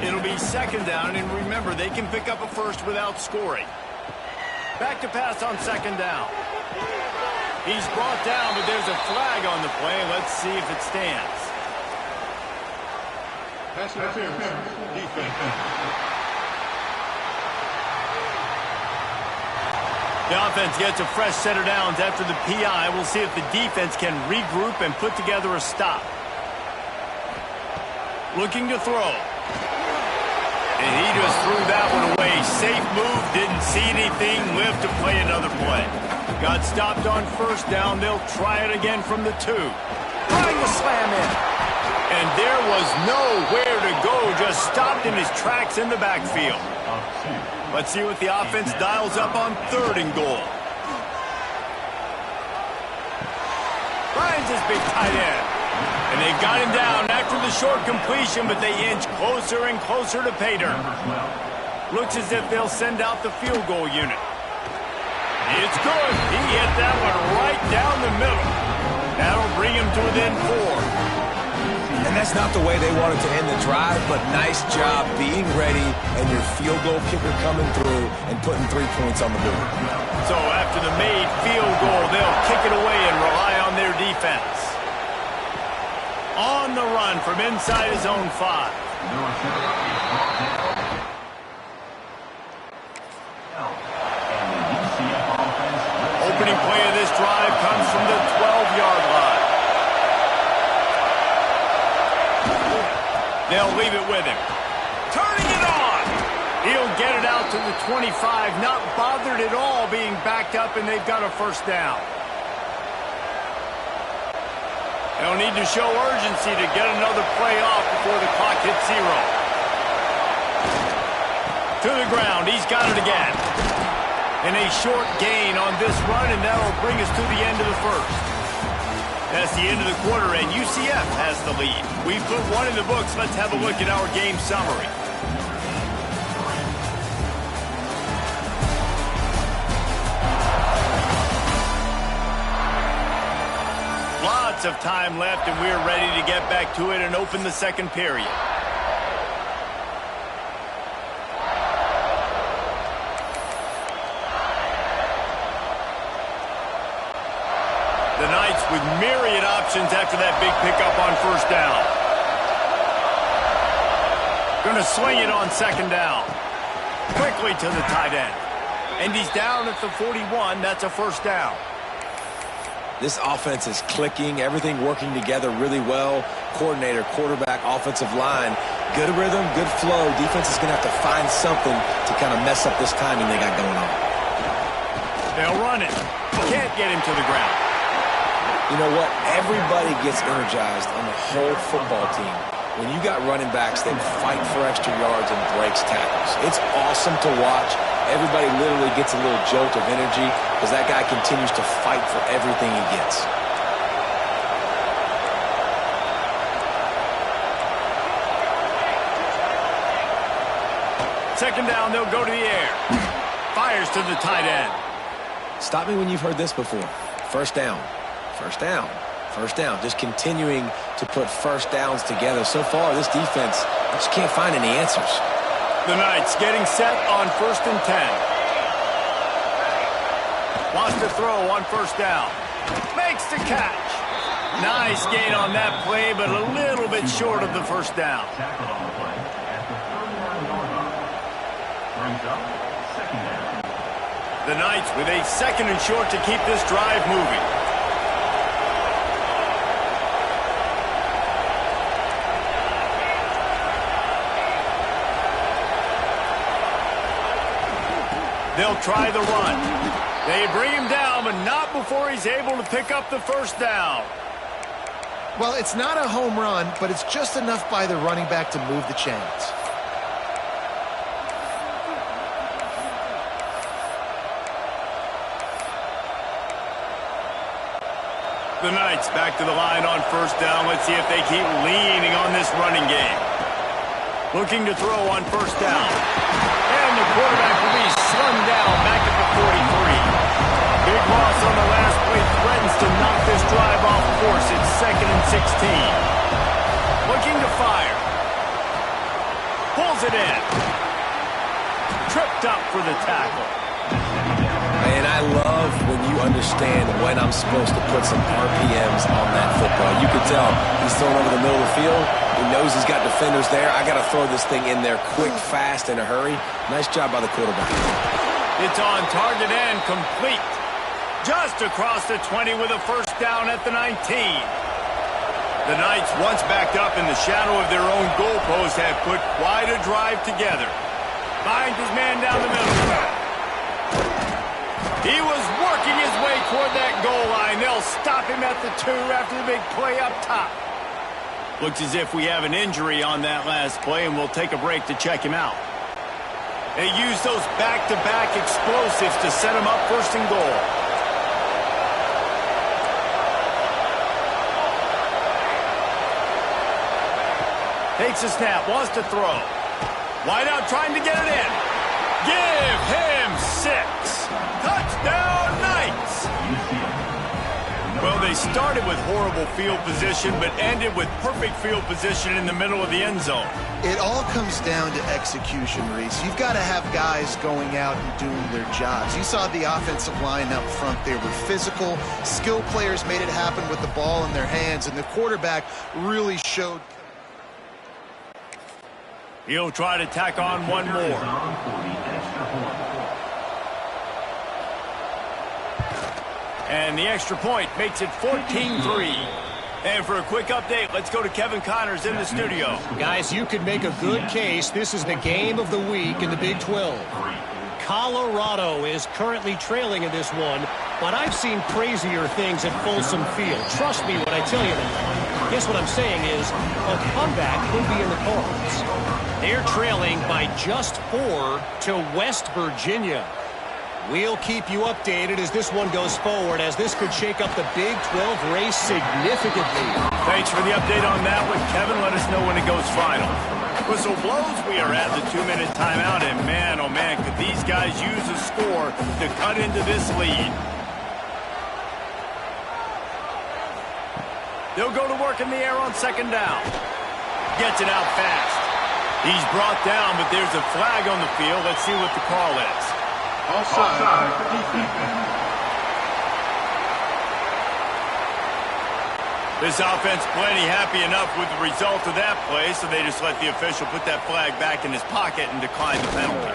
It'll be 2nd down, and remember, they can pick up a first without scoring. Back to pass on 2nd down. He's brought down, but there's a flag on the play. Let's see if it stands. Pass interference. Defense. The offense gets a fresh set of downs after the PI. We'll see if the defense can regroup and put together a stop. Looking to throw. And he just threw that one away. Safe move, didn't see anything, lived to play another play. Got stopped on first down. They'll try it again from the 2. Trying to slam in. And there was nowhere to go. Just stopped in his tracks in the backfield. Let's see what the offense dials up on 3rd and goal. Finds his big tight end. And they got him down after the short completion, but they inch closer and closer to pay dirt. Looks as if they'll send out the field goal unit. It's good. He hit that one right down the middle. That'll bring him to within 4. And that's not the way they wanted to end the drive, but nice job being ready and your field goal kicker coming through and putting 3 points on the board. So after the made field goal, they'll kick it away and rely on their defense. On the run from inside his own 5. Opening play of this drive comes from the 12-yard line. They'll leave it with him. Turning it on. He'll get it out to the 25, not bothered at all being backed up, and they've got a first down. They'll need to show urgency to get another play off before the clock hits 0. To the ground. He's got it again. And a short gain on this run, and that'll bring us to the end of the first. That's the end of the quarter, and UCF has the lead. We've put one in the books. Let's have a look at our game summary. Lots of time left, and we're ready to get back to it and open the second period. The Knights with myriad options after that big pickup on first down. Going to swing it on second down. Quickly to the tight end. And he's down at the 41. That's a first down. This offense is clicking, everything working together really well. Coordinator, quarterback, offensive line. Good rhythm, good flow. Defense is going to have to find something to kind of mess up this timing they got going on. They'll run it. Can't get him to the ground. You know what? Everybody gets energized on the whole football team. When you got running backs that fight for extra yards and breaks tackles, it's awesome to watch. Everybody literally gets a little jolt of energy because that guy continues to fight for everything he gets. Second down, they'll go to the air. Fires to the tight end. Stop me when you've heard this before. First down. First down. First down. Just continuing to put first downs together. So far, this defense, I just can't find any answers. The Knights getting set on 1st and 10. Wants to throw on first down. Makes the catch. Nice gain on that play, but a little bit short of the first down. The Knights with a 2nd and short to keep this drive moving. They'll try the run. They bring him down, but not before he's able to pick up the first down. Well, it's not a home run, but it's just enough by the running back to move the chains. The Knights back to the line on first down. Let's see if they keep leaning on this running game. Looking to throw on first down. And the quarterback will be slung down back at the 43. Big loss on the last play threatens to knock this drive off course. It's 2nd and 16. Looking to fire. Pulls it in. Tripped up for the tackle. Man, I love when you understand when I'm supposed to put some RPMs on that football. You can tell he's throwing over the middle of the field. He knows he's got defenders there. I got to throw this thing in there quick, fast, in a hurry. Nice job by the quarterback. It's on target and complete. Just across the 20 with a first down at the 19. The Knights, once backed up in the shadow of their own goalpost, have put quite a drive together. Finds his man down the middle. He was working his way toward that goal line. They'll stop him at the 2 after the big play up top. Looks as if we have an injury on that last play, and we'll take a break to check him out. They use those back-to-back explosives to set him up first and goal. Takes a snap, wants to throw. Wide out, trying to get it in. Give him 6. Touchdown, Knights! Well, they started with horrible field position, but ended with perfect field position in the middle of the end zone. It all comes down to execution, Reese. You've got to have guys going out and doing their jobs. You saw the offensive line up front. They were physical. Skill players made it happen with the ball in their hands, and the quarterback really showed. He'll try to tack on one more. And the extra point makes it 14-3. And for a quick update, let's go to Kevin Connors in the studio. Guys, you could make a good case. This is the game of the week in the Big 12. Colorado is currently trailing in this one, but I've seen crazier things at Folsom Field. Trust me when I tell you that. Guess what I'm saying is a comeback could be in the cards. They're trailing by just 4 to West Virginia. We'll keep you updated as this one goes forward, as this could shake up the Big 12 race significantly. Thanks for the update on that one, Kevin. Let us know when it goes final. Whistle blows, we are at the 2-minute timeout, and man, oh man, could these guys use a score to cut into this lead. They'll go to work in the air on second down. Gets it out fast. He's brought down, but there's a flag on the field. Let's see what the call is. Offside. This offense plenty happy enough with the result of that play, so they just let the official put that flag back in his pocket and decline the penalty.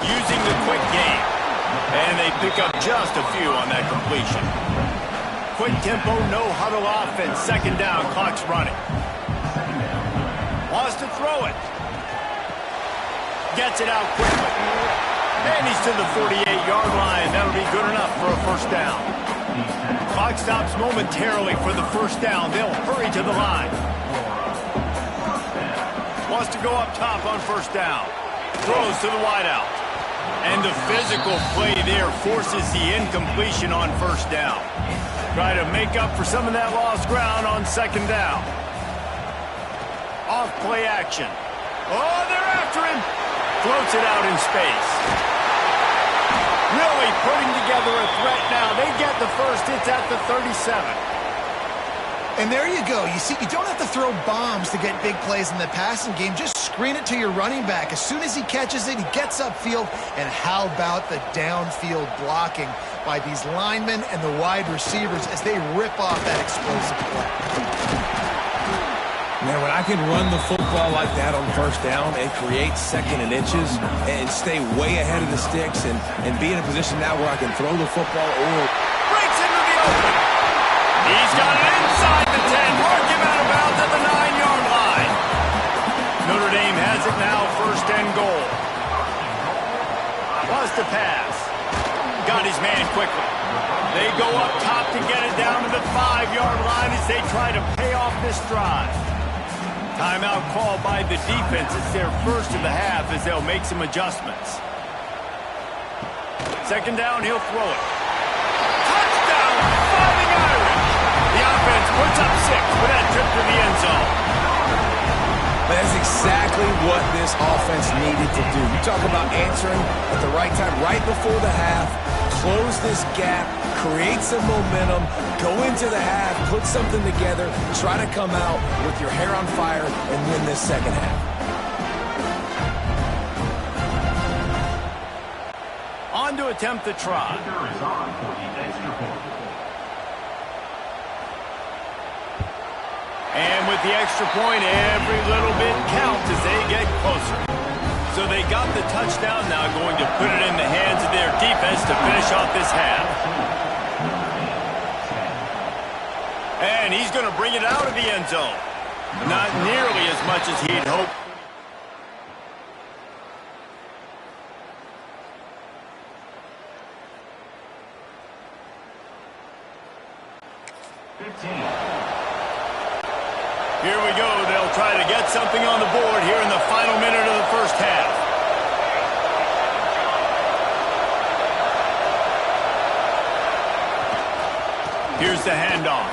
Using the quick game, and they pick up just a few on that completion. Quick tempo, no huddle offense. Second down, clock's running. Wants to throw it. Gets it out quickly. And he's to the 48-yard line. That'll be good enough for a first down. Clock stops momentarily for the first down. They'll hurry to the line. Wants to go up top on first down. Throws to the wideout. And the physical play there forces the incompletion on first down. Try to make up for some of that lost ground on second down. Off play action. Oh, they're after him. Floats it out in space. Really putting together a threat now. They get the first. It's at the 37. And there you go. You see, you don't have to throw bombs to get big plays in the passing game. Just screen it to your running back. As soon as he catches it, he gets upfield. And how about the downfield blocking by these linemen and the wide receivers as they rip off that explosive play? Man, when I can run the football like that on first down and create second and inches and stay way ahead of the sticks and be in a position now where I can throw the football or... Breaks into the open. He's got it inside the 10. Mark him out of bounds at the 9-yard line. Notre Dame has it now, first and goal. Wants to pass. Got his man quickly. They go up top to get it down to the 5-yard line as they try to pay off this drive. Timeout called by the defense. It's their first of the half as they'll make some adjustments. Second down, he'll throw it. Touchdown! Fighting Irish! The offense puts up 6 for that trip to the end zone. That's exactly what this offense needed to do. You talk about answering at the right time, right before the half, close this gap, create some momentum, go into the half, put something together, try to come out with your hair on fire and win this second half. On to attempt the try. And with the extra point, every little bit counts as they get closer. So they got the touchdown, now going to put it in the hands of their defense to finish off this half. And he's going to bring it out of the end zone. Not nearly as much as he'd hoped. Here we go. They'll try to get something on the board here in the final minute of the first half. Here's the handoff.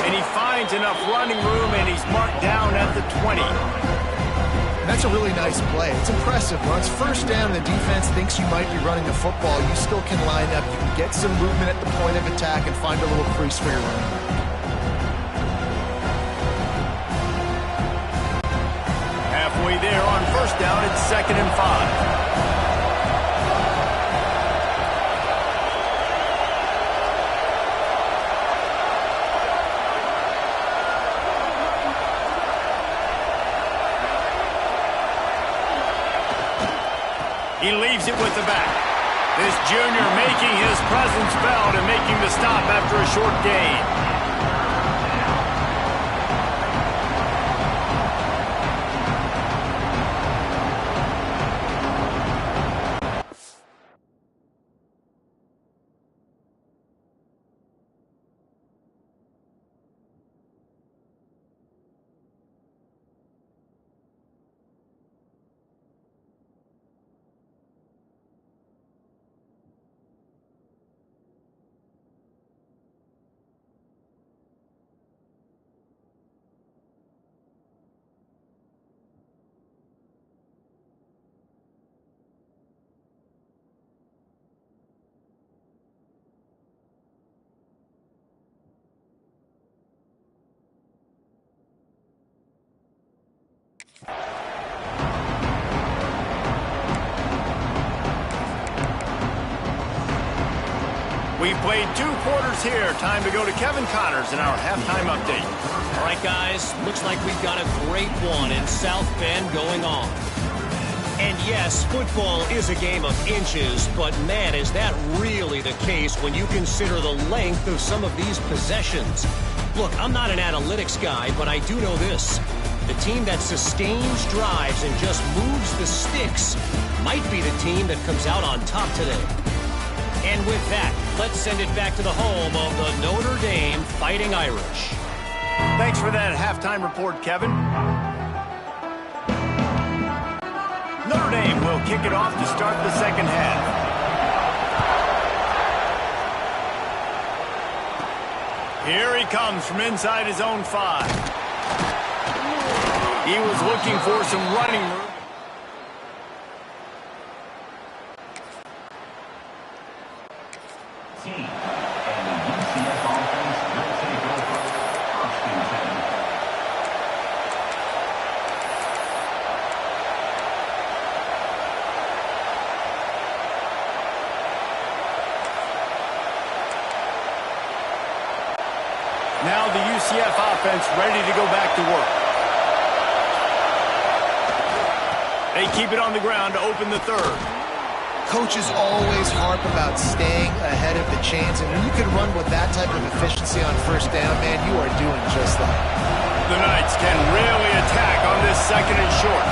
And he finds enough running room, and he's marked down at the 20. That's a really nice play. It's impressive. When it's first down and the defense thinks you might be running the football, you still can line up. You can get some movement at the point of attack and find a little crease for your running back. Halfway there on first down, it's 2nd and 5. He leaves it with the back. This junior making his presence felt and making the stop after a short gain. We've played 2 quarters here. Time to go to Kevin Connors in our halftime update. All right, guys, looks like we've got a great one in South Bend going on. And yes, football is a game of inches, but man, is that really the case when you consider the length of some of these possessions. Look, I'm not an analytics guy, but I do know this. The team that sustains drives and just moves the sticks might be the team that comes out on top today. And with that, let's send it back to the home of the Notre Dame Fighting Irish. Thanks for that halftime report, Kevin. Notre Dame will kick it off to start the second half. Here he comes from inside his own 5. He was looking for some running room. Now the UCF offense ready to go back to work. They keep it on the ground to open the third. Coaches always harp about staying ahead of the chains, and when you can run with that type of efficiency on first down, man, you are doing just that. The Knights can really attack on this 2nd and short.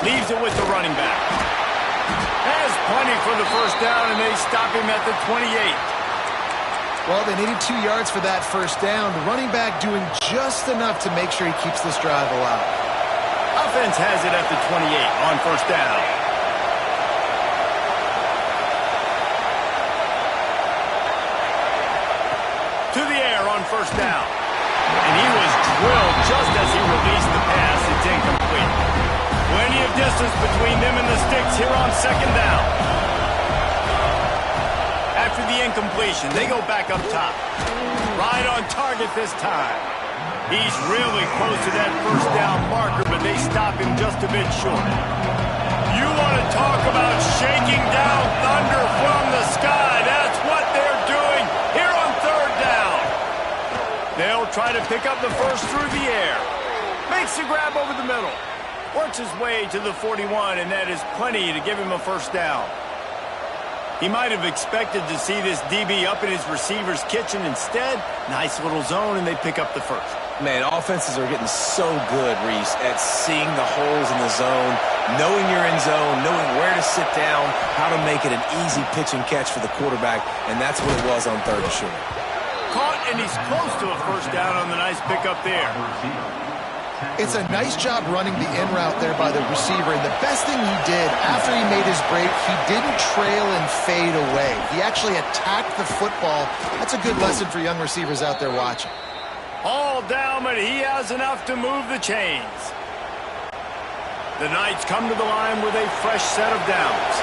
Leaves it with the running back. Has plenty for the first down, and they stop him at the 28. Well, they needed 2 yards for that first down. The running back doing just enough to make sure he keeps this drive alive. Offense has it at the 28 on first down. To the air on first down. And he was drilled just as he released the pass. It's incomplete. Plenty of distance between them and the sticks here on second down. After the incompletion, they go back up top. Right on target this time. He's really close to that first down marker, but they stop him just a bit short. You want to talk about shaking down thunder from the sky. That's what they're doing here on third down. They'll try to pick up the first through the air. Makes the grab over the middle. Works his way to the 41, and that is plenty to give him a first down. He might have expected to see this DB up in his receiver's kitchen. Instead, nice little zone, and they pick up the first. Man, offenses are getting so good, Reese, at seeing the holes in the zone Knowing your end zone, knowing where to sit down, how to make it an easy pitch and catch for the quarterback, and that's what it was on 3rd and short. Caught, and he's close to a first down on the nice pickup there. It's a nice job running the in route there by the receiver, and the best thing he did after he made his break, he didn't trail and fade away. He actually attacked the football. That's a good lesson for young receivers out there watching. All down, but he has enough to move the chains. The Knights come to the line with a fresh set of downs.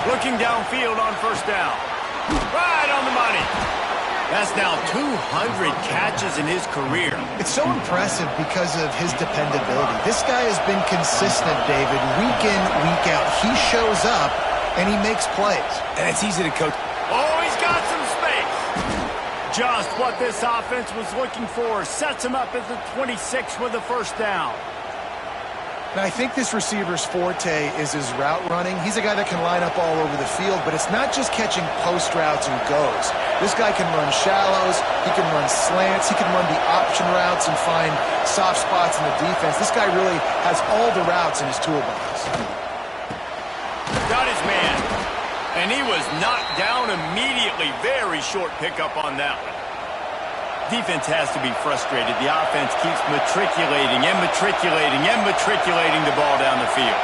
Looking downfield on first down. Right on the money. That's now 200 catches in his career. It's so impressive because of his dependability. This guy has been consistent, David, week in, week out. He shows up, and he makes plays. And it's easy to coach. Oh, he's got some space. Just what this offense was looking for. Sets him up at the 26 with the first down. Now, I think this receiver's forte is his route running. He's a guy that can line up all over the field, but it's not just catching post routes and goes. This guy can run shallows, he can run slants, he can run the option routes and find soft spots in the defense. This guy really has all the routes in his toolbox. Got his man, and he was knocked down immediately. Very short pickup on that one. Defense has to be frustrated. The offense keeps matriculating and matriculating and matriculating the ball down the field.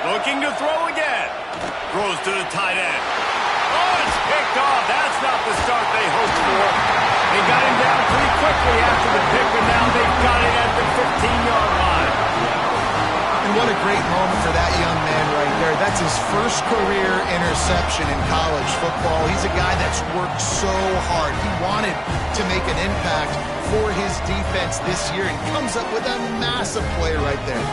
Looking to throw again. Throws to the tight end. Oh, it's picked off. That's not the start they hoped for. They got him down pretty quickly after the pick, but now they've got it at the 15-yard line. And what a great moment for that young man right there. That's his first career interception in college football. He's a guy that's worked so hard. He wanted to make an impact for his defense this year and comes up with a massive play right there.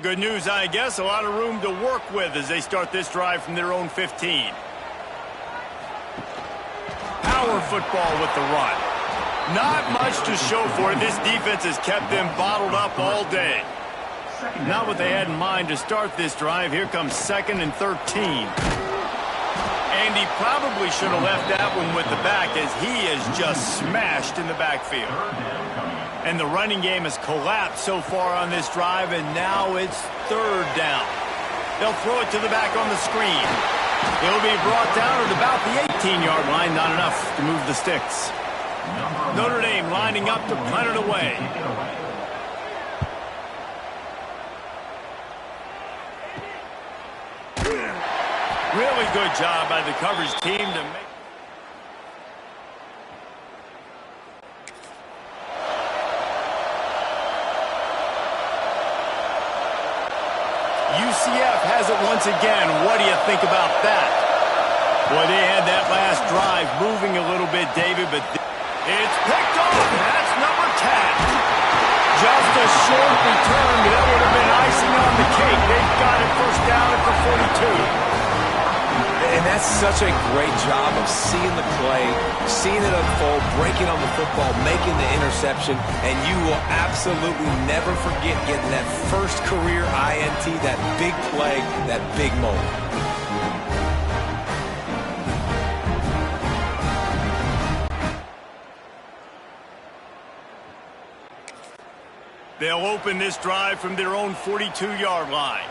Good news, I guess. A lot of room to work with as they start this drive from their own 15. Power football with the run. Not much to show for it. This defense has kept them bottled up all day. Not what they had in mind to start this drive. Here comes 2nd and 13. And he probably should have left that one with the back as he is just smashed in the backfield. And the running game has collapsed so far on this drive, and now it's 3rd down. They'll throw it to the back on the screen. It'll be brought down at about the 18-yard line, not enough to move the sticks. Notre Dame lining up to punt it away. Really good job by the coverage team to make... UCF has it once again. What do you think about that? Boy, they had that last drive moving a little bit, David, but it's picked off. That's number 10. Just a short return, but that would have been icing on the cake. They've got it first down at the 42. And that's such a great job of seeing the play, seeing it unfold, breaking on the football, making the interception, and you will absolutely never forget getting that first career INT, that big play, that big moment. They'll open this drive from their own 42-yard line.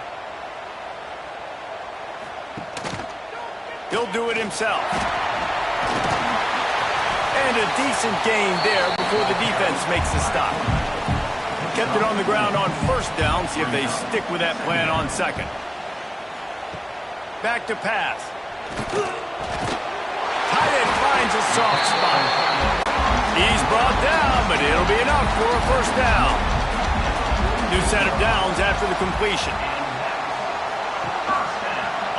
He'll do it himself. And a decent gain there before the defense makes the stop. Kept it on the ground on first down. See if they stick with that plan on 2nd. Back to pass. Tight end finds a soft spot. He's brought down, but it'll be enough for a first down. New set of downs after the completion.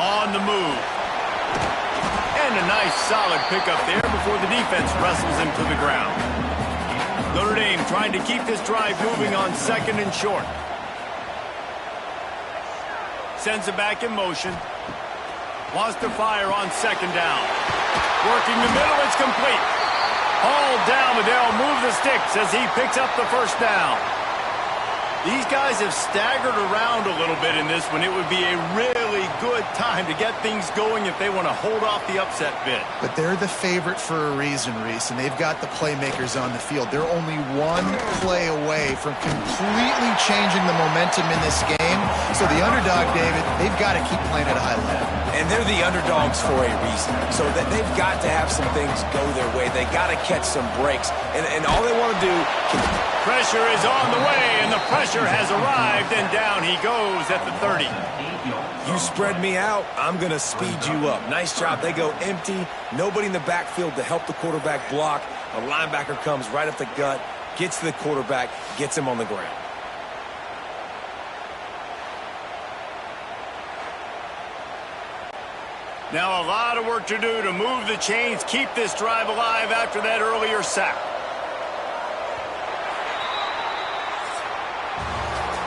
On the move. And a nice solid pickup there before the defense wrestles him to the ground. Notre Dame trying to keep this drive moving on 2nd and short. Sends it back in motion. Wants to fire on 2nd down. Working the middle, it's complete. Hauled down, but they'll move the sticks as he picks up the first down. These guys have staggered around a little bit in this one. It would be a really good time to get things going if they want to hold off the upset bid. But they're the favorite for a reason, Reese, and they've got the playmakers on the field. They're only one play away from completely changing the momentum in this game. So the underdog, David, they've got to keep playing at a high level. And they're the underdogs for a reason. So that they've got to have some things go their way. They got to catch some breaks. And all they want to do... Pressure is on the way, and the pressure has arrived, and down he goes at the 30. You spread me out, I'm going to speed you up. Nice job. They go empty. Nobody in the backfield to help the quarterback block. A linebacker comes right up the gut, gets to the quarterback, gets him on the ground. Now a lot of work to do to move the chains, keep this drive alive after that earlier sack.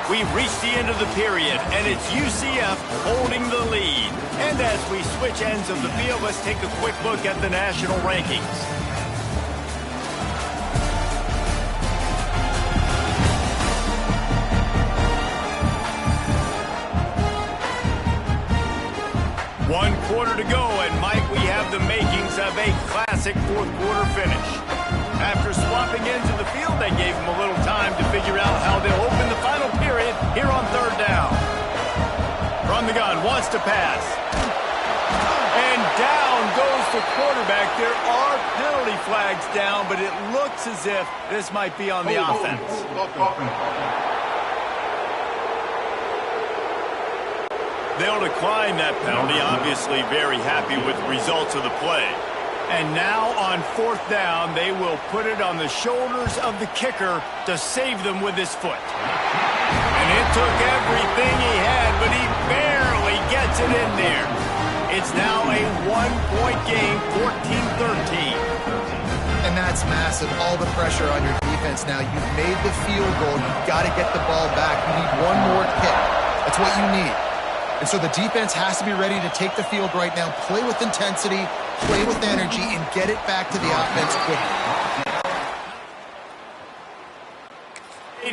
We've reached the end of the period, and it's UCF holding the lead. And as we switch ends of the field, let's take a quick look at the national rankings. One quarter to go, and Mike, we have the makings of a classic fourth quarter finish. After swapping into the field, they gave him a little time to figure out how they'll open the final period here on third down. From the gun, wants to pass. And down goes the quarterback. There are penalty flags down, but it looks as if this might be on the offense. They'll decline that penalty, obviously very happy with the results of the play. And now on fourth down, they will put it on the shoulders of the kicker to save them with his foot. And it took everything he had, but he barely gets it in there. It's now a one-point game, 14-13. And that's massive. All the pressure on your defense now. You've made the field goal. You've got to get the ball back. You need one more kick. That's what you need. And so the defense has to be ready to take the field right now, play with intensity, play with energy, and get it back to the offense quickly.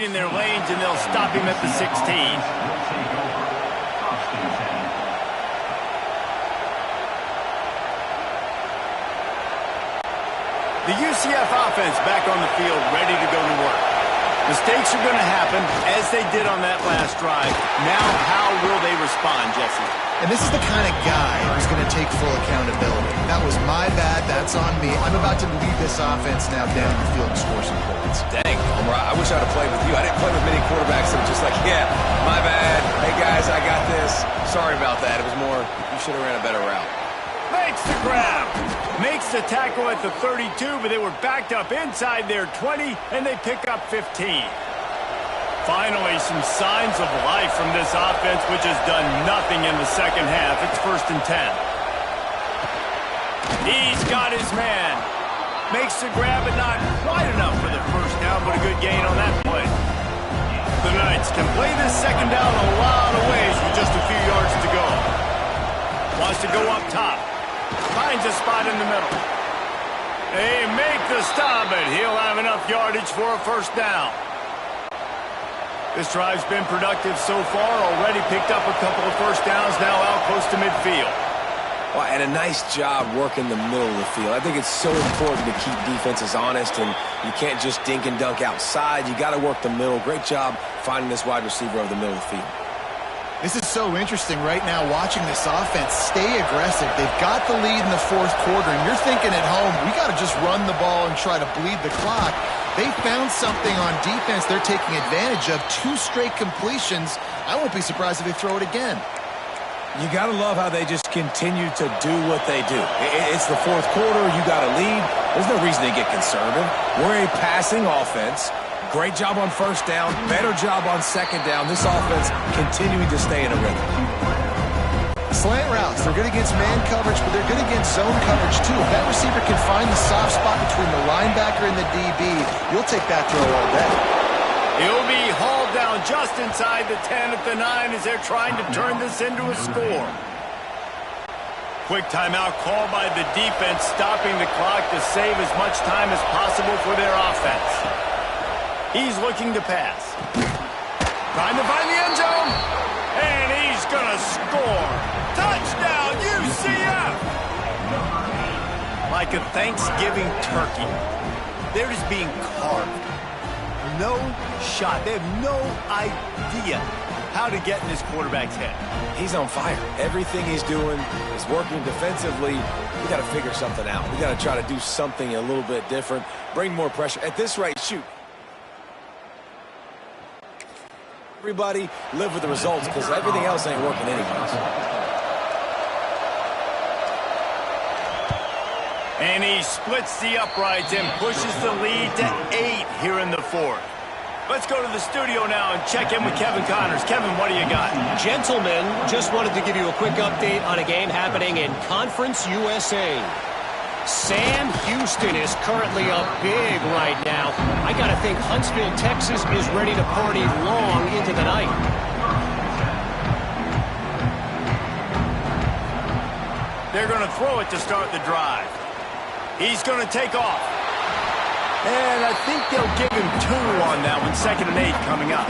In their lanes, and they'll stop him at the 16. The UCF offense back on the field, ready to go to work. Mistakes are going to happen, as they did on that last drive. Now, how will they respond, Jesse? And this is the kind of guy who's going to take full accountability. That was my bad. That's on me. I'm about to lead this offense now down the field and score some points. Dang, Homer, I wish I'd have played with you. I didn't play with many quarterbacks that were just like, yeah, my bad. Hey, guys, I got this. Sorry about that. It was more, you should have ran a better route. Makes the grab. Makes the tackle at the 32, but they were backed up inside their 20, and they pick up 15. Finally, some signs of life from this offense, which has done nothing in the second half. It's 1st and 10. He's got his man. Makes the grab, but not quite enough for the first down, but a good gain on that play. The Knights can play this second down a lot of ways with just a few yards to go. Wants to go up top. Finds a spot in the middle. They make the stop, but he'll have enough yardage for a first down. This drive's been productive so far. Already picked up a couple of first downs, now out close to midfield. Well, and a nice job working the middle of the field. I think it's so important to keep defenses honest, and you can't just dink and dunk outside. You got to work the middle. Great job finding this wide receiver over the middle of the field. This is so interesting right now watching this offense stay aggressive. They've got the lead in the fourth quarter, and you're thinking at home, we got to just run the ball and try to bleed the clock. They found something on defense they're taking advantage of. 2 straight completions. I won't be surprised if they throw it again. You got to love how they just continue to do what they do. It's the fourth quarter. You got a lead. There's no reason to get conservative. We're a passing offense. Great job on first down. Better job on second down. This offense continuing to stay in a rhythm. Slant routes. They're good against man coverage, but they're good against zone coverage, too. If that receiver can find the soft spot between the linebacker and the DB, you'll take that throw all day. He'll be hauled down just inside the 10 at the 9 as they're trying to turn this into a score. Quick timeout called by the defense, stopping the clock to save as much time as possible for their offense. He's looking to pass. Trying to find the end zone. And he's going to score. Touchdown, UCF! Like a Thanksgiving turkey. They're just being carved. No shot. They have no idea how to get in this quarterback's head. He's on fire. Everything he's doing is working defensively. We got to figure something out. We got to try to do something a little bit different. Bring more pressure. At this rate, shoot. Everybody live with the results because everything else ain't working anyways. And he splits the uprights and pushes the lead to 8 here in the fourth. Let's go to the studio now and check in with Kevin Connors. Kevin, what do you got? Gentlemen, just wanted to give you a quick update on a game happening in Conference USA. Sam Houston is currently up big right now. I got to think Huntsville, Texas is ready to party long into the night. They're going to throw it to start the drive. He's going to take off. And I think they'll give him 2 on that one. 2nd and 8 coming up.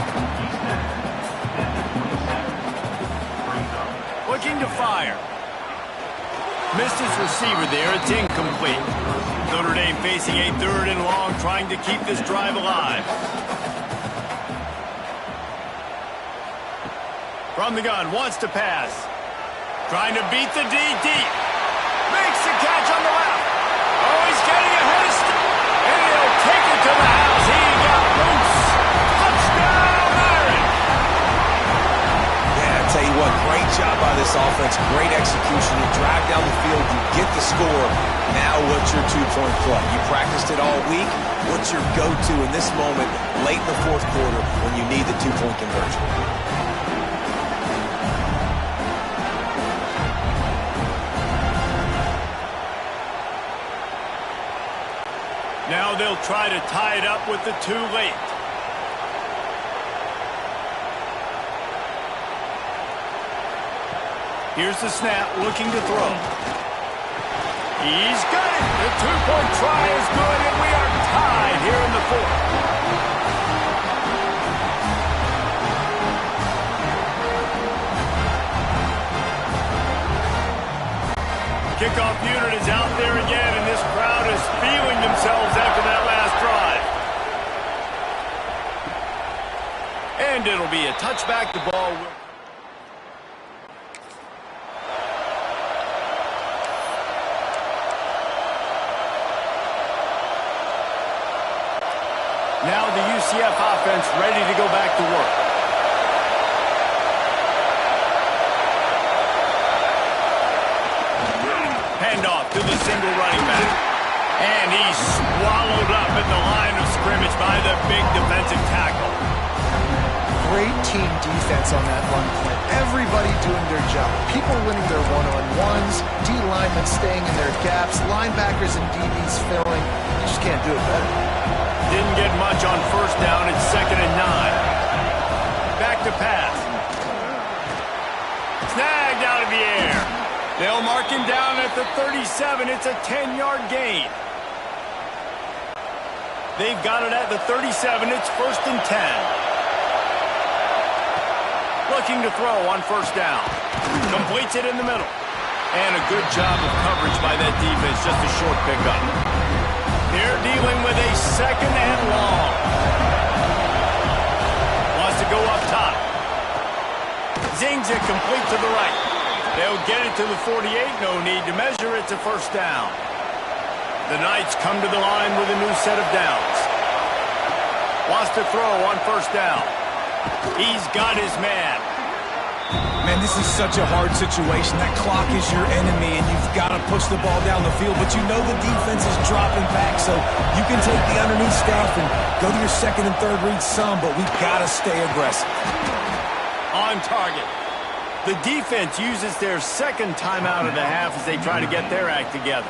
Looking to fire. Missed his receiver there. It's incomplete. Notre Dame facing a 3rd and long, trying to keep this drive alive. From the gun, wants to pass. Trying to beat the D deep. Makes the catch on the left. Oh, he's getting ahead of and he'll take it to the house. He got loose. Touchdown, Iron. Yeah, I tell you what, great job by this offense. Great execution. You drive down the field, you get the score. Now what's your 2-point play? You practiced it all week. What's your go-to in this moment late in the fourth quarter when you need the 2-point conversion? Now they'll try to tie it up with the 2 late. Here's the snap, looking to throw. He's got it. The 2-point try is good, and we are tied here in the fourth. Kickoff unit is out there again, and this crowd is feeling themselves after that last drive. And it'll be a touchback. The ball will... Now the UCF offense ready to go back to work. Handoff to the single running back. And he's swallowed up at the line of scrimmage by the big defensive tackle. Great team defense on that run play. Everybody doing their job. People winning their one-on-ones, D linemen staying in their gaps, linebackers and DBs filling. You just can't do it better. Didn't get much on 1st down. It's 2nd and 9. Back to pass. Snagged out of the air. They'll mark him down at the 37. It's a 10-yard gain. They've got it at the 37. It's 1st and 10. Looking to throw on 1st down. Completes it in the middle. And a good job of coverage by that defense. Just a short pickup. They're dealing with a 2nd and long. Wants to go up top. Zings it complete to the right. They'll get it to the 48. No need to measure. It's a 1st down. The Knights come to the line with a new set of downs. Wants to throw on 1st down. He's got his man. Man, this is such a hard situation. That clock is your enemy, and you've got to push the ball down the field. But you know the defense is dropping back, so you can take the underneath stuff and go to your 2nd and 3rd read some, but we've got to stay aggressive. On target. The defense uses their 2nd timeout of the half as they try to get their act together.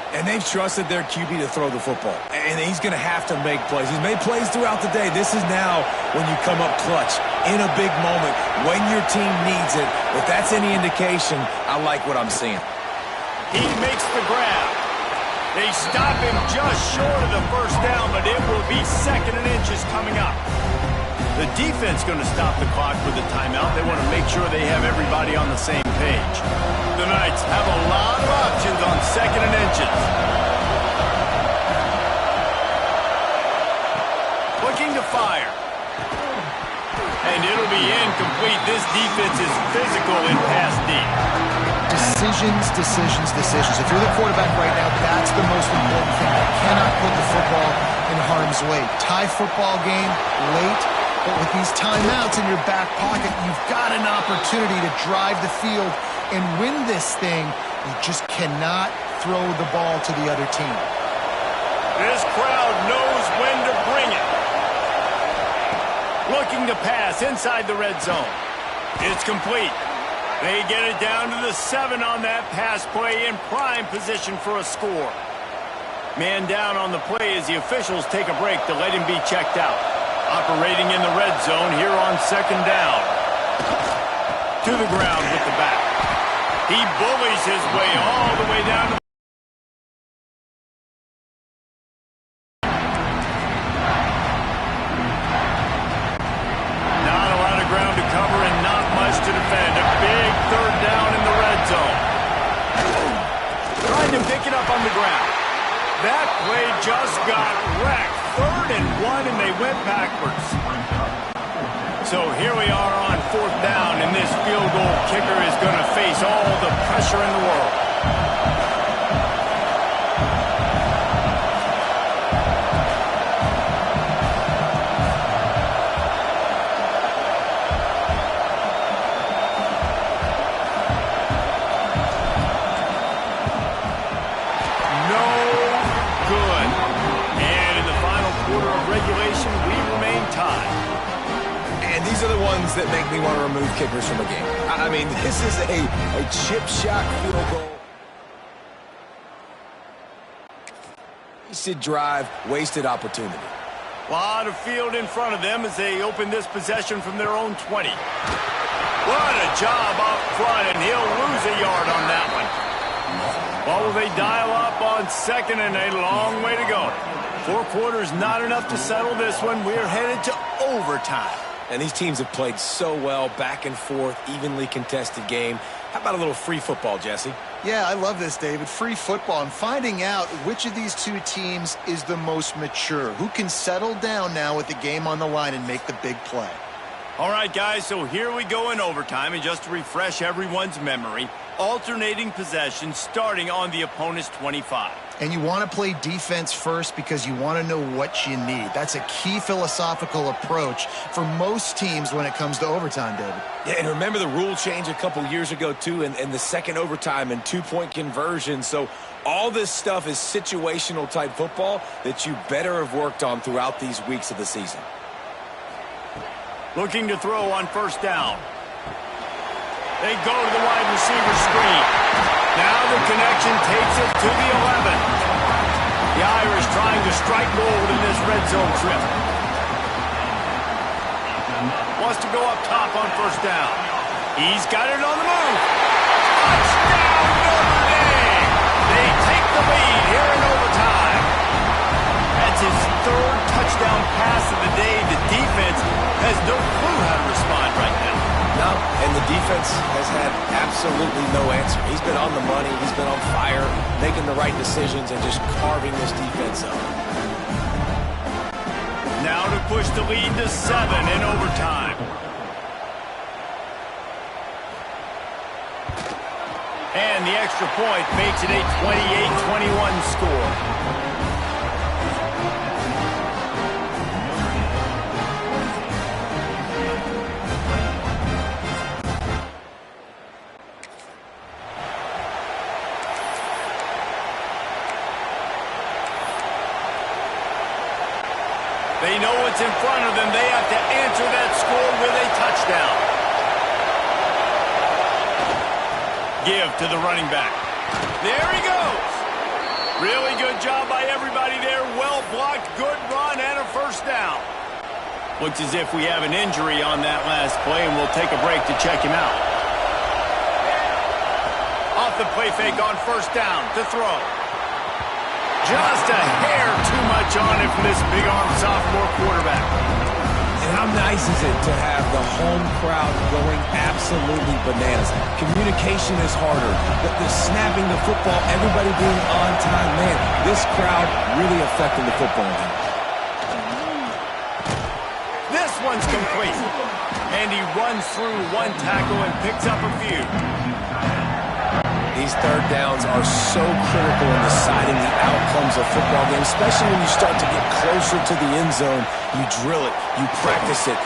And they've trusted their QB to throw the football. And he's going to have to make plays. He's made plays throughout the day. This is now when you come up clutch in a big moment when your team needs it. If that's any indication, I like what I'm seeing. He makes the grab. They stop him just short of the first down, but it will be 2nd and inches coming up. The defense going to stop the clock with a timeout. They want to make sure they have everybody on the same page. The Knights have a lot of options on 2nd and inches. Looking to fire. And it'll be incomplete. This defense is physical in pass deep. Decisions. If you're the quarterback right now, that's the most important thing. You cannot put the football in harm's way. Tie football game late, but with these timeouts in your back pocket, you've got an opportunity to drive the field and win this thing. You just cannot throw the ball to the other team. This crowd knows when to bring it. Looking to pass inside the red zone. It's complete. They get it down to the 7 on that pass play in prime position for a score. Man down on the play as the officials take a break to let him be checked out. Operating in the red zone here on 2nd down. To the ground with the back. He bullies his way all the way down to to defend. A big 3rd down in the red zone. Trying to pick it up on the ground. That play just got wrecked. 3rd and 1, and they went backwards. So here we are on 4th down, and this field goal kicker is going to face all the pressure in the world. These are the ones that make me want to remove kickers from a game. I mean, this is a chip shot field goal. Wasted drive, wasted opportunity. A lot of field in front of them as they open this possession from their own 20. What a job up front, and he'll lose a yard on that one. Well, will they dial up on 2nd and a long way to go? 4 quarters, not enough to settle this one. We're headed to overtime. And these teams have played so well, back and forth, evenly contested game. How about a little free football, Jesse? Yeah, I love this, David. Free football and finding out which of these two teams is the most mature. Who can settle down now with the game on the line and make the big play? All right, guys, so here we go in overtime. And just to refresh everyone's memory, alternating possession starting on the opponent's 25. And you want to play defense first because you want to know what you need. That's a key philosophical approach for most teams when it comes to overtime, David. Yeah, and remember the rule change a couple years ago, too, and the 2nd overtime and 2-point conversion. So all this stuff is situational type football that you better have worked on throughout these weeks of the season. Looking to throw on 1st down. They go to the wide receiver screen. Now the connection takes it to the 11. The Irish trying to strike gold in this red zone trip. Wants to go up top on 1st down. He's got it on the move. Touchdown, Notre Dame! They take the lead here in overtime. That's his 3rd touchdown pass of the day. The defense has no clue how to respond right now. No, and the defense has had absolutely no answer. He's been on the money. He's been on fire, making the right decisions and just carving this defense up. Now to push the lead to 7 in overtime. And the extra point makes it a 28-21 score. They know what's in front of them. They have to answer that score with a touchdown. Give to the running back. There he goes. Really good job by everybody there. Well blocked, good run, and a 1st down. Looks as if we have an injury on that last play, and we'll take a break to check him out. Off the play fake on first down to throw. Just a hair too much on it from this big-arm sophomore quarterback. And how nice is it to have the home crowd going absolutely bananas? Communication is harder. The snapping the football, everybody being on time. Man, this crowd really affecting the football game. This one's complete. And he runs through one tackle and picks up a few. These third downs are so critical in deciding the outcomes of football games, especially when you start to get closer to the end zone. You drill it, you practice it.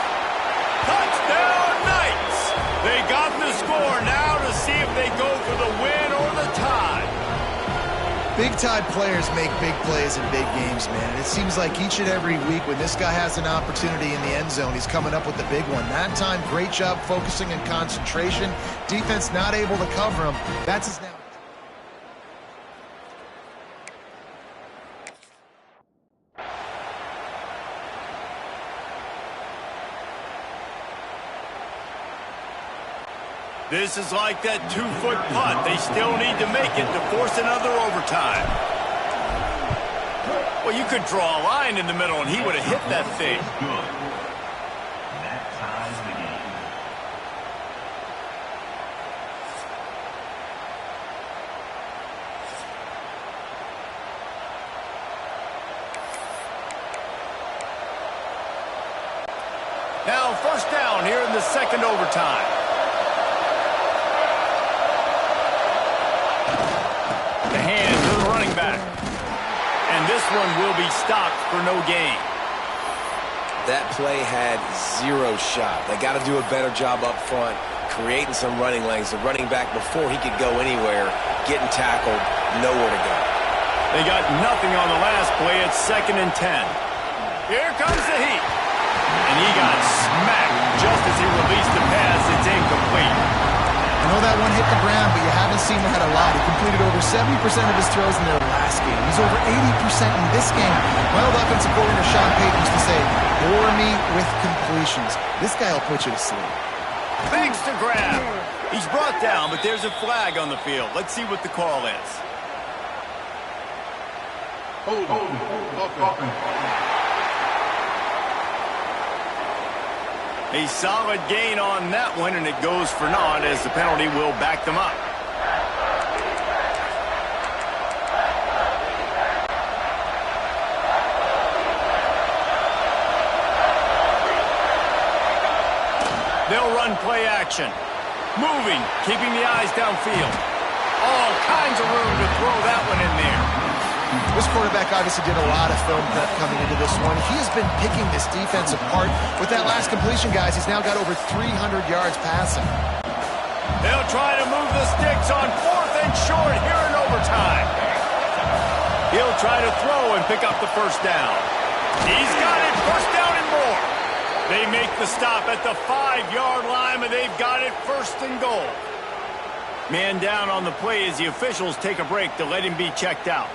Touchdown Knights! They got the score now to see if they go for the win or the tie. Big-time players make big plays in big games, man. And it seems like each and every week when this guy has an opportunity in the end zone, he's coming up with the big one. That time, great job focusing and concentration. Defense not able to cover him. That's his now. This is like that 2-foot putt. They still need to make it to force another overtime. Well, you could draw a line in the middle, and he would have hit that thing. That ties the game. Now, first down here in the second overtime. The hand to the running back. And this one will be stopped for no gain. That play had zero shot. They got to do a better job up front, creating some running lanes. The running back, before he could go anywhere, getting tackled, nowhere to go. They got nothing on the last play. It's 2nd and 10. Here comes the heat. And he got smacked just as he released the pass. It's incomplete. I know that one hit the ground, but you haven't seen that a lot. He completed over 70% of his throws in their last game. He's over 80% in this game. My old offensive coordinator, Sean Payton, used to say, bore me with completions. This guy will put you to sleep. Thanks to grab. He's brought down, but there's a flag on the field. Let's see what the call is. A solid gain on that one, and it goes for naught as the penalty will back them up. They'll run play action. Moving, keeping the eyes downfield. All kinds of room to throw that one in there. This quarterback obviously did a lot of film prep coming into this one. He has been picking this defense apart. With that last completion, guys, he's now got over 300 yards passing. They'll try to move the sticks on 4th and short here in overtime. He'll try to throw and pick up the first down. He's got it, first down and more. They make the stop at the 5-yard line, and they've got it 1st and goal. Man down on the play as the officials take a break to let him be checked out.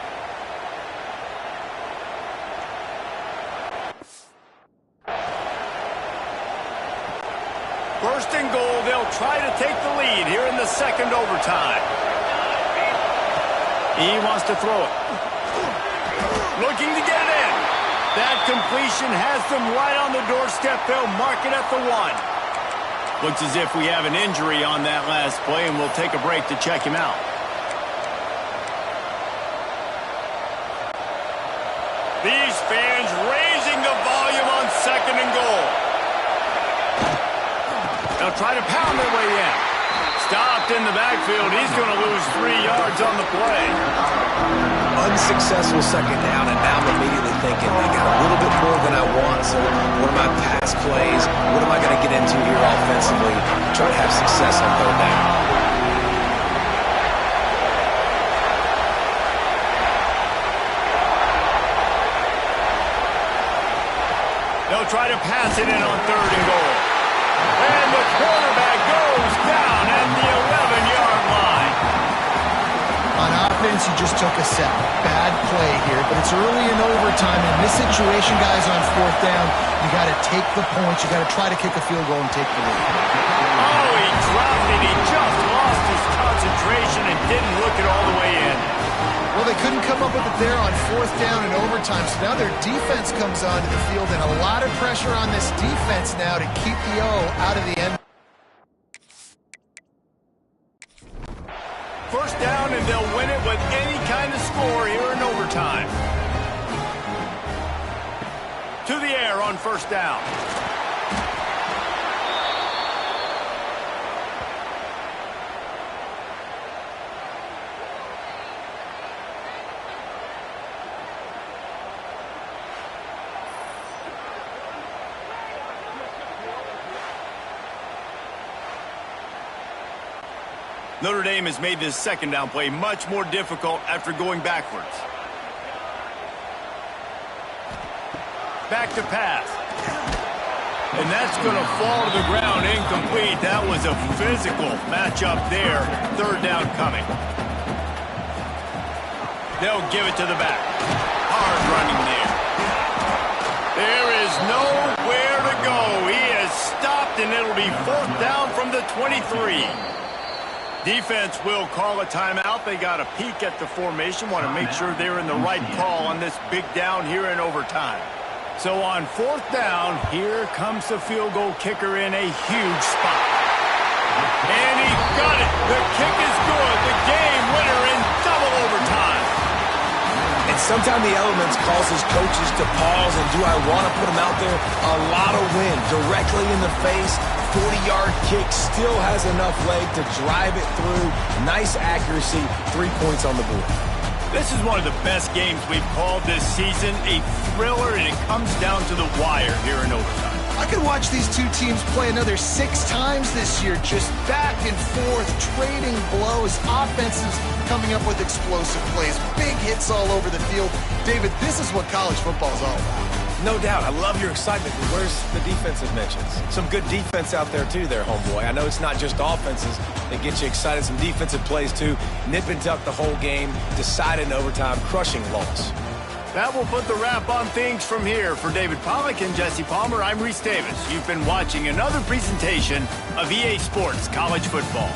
1st and goal, they'll try to take the lead here in the second overtime. He wants to throw it. Looking to get it in. That completion has them right on the doorstep. They'll mark it at the 1. Looks as if we have an injury on that last play, and we'll take a break to check him out. These fans raising the volume on 2nd and goal. They'll try to pound their way in. Stopped in the backfield. He's going to lose 3 yards on the play. Unsuccessful second down, and now I'm immediately thinking, they got a little bit more than I want, so what are my pass plays? What am I going to get into here offensively to try to have success on 3rd down? They'll try to pass it in on 3rd and goal. And the quarterback goes down at the 11-yard line. On offense, you just took a set. Bad play here, but it's early in overtime. In this situation, guys, on 4th down, you got to take the points. You got to try to kick a field goal and take the lead. Oh, he dropped it. He just lost his concentration and didn't look it all the way in. Well, they couldn't come up with it there on 4th down and overtime, so now their defense comes onto the field, and a lot of pressure on this defense now to keep the O out of the end. First down, and they'll win it with any kind of score here in overtime. To the air on first down. Notre Dame has made this second down play much more difficult after going backwards. Back to pass. And that's going to fall to the ground incomplete. That was a physical matchup there. Third down coming. They'll give it to the back. Hard running there. There is nowhere to go. He is stopped, and it'll be 4th down from the 23. Defense will call a timeout. They got a peek at the formation, want to make sure they're in the right call on this big down here in overtime. So on 4th down, here comes the field goal kicker in a huge spot. And he got it. The kick is good. The game winner in double overtime. And sometimes the elements causes coaches to pause and do I want to put them out there? A lot of wind directly in the face. 40-yard kick still has enough leg to drive it through. Nice accuracy, 3 points on the board. This is one of the best games we've called this season. A thriller, and it comes down to the wire here in overtime. I could watch these two teams play another 6 times this year, just back and forth, trading blows, offenses coming up with explosive plays, big hits all over the field. David, this is what college football is all about. No doubt. I love your excitement, but where's the defensive mentions? Some good defense out there, too, there, homeboy. I know it's not just offenses that get you excited. Some defensive plays, too. Nip and tuck the whole game, decided in overtime, crushing loss. That will put the wrap on things from here. For David Pollack and Jesse Palmer, I'm Reese Davis. You've been watching another presentation of EA Sports College Football.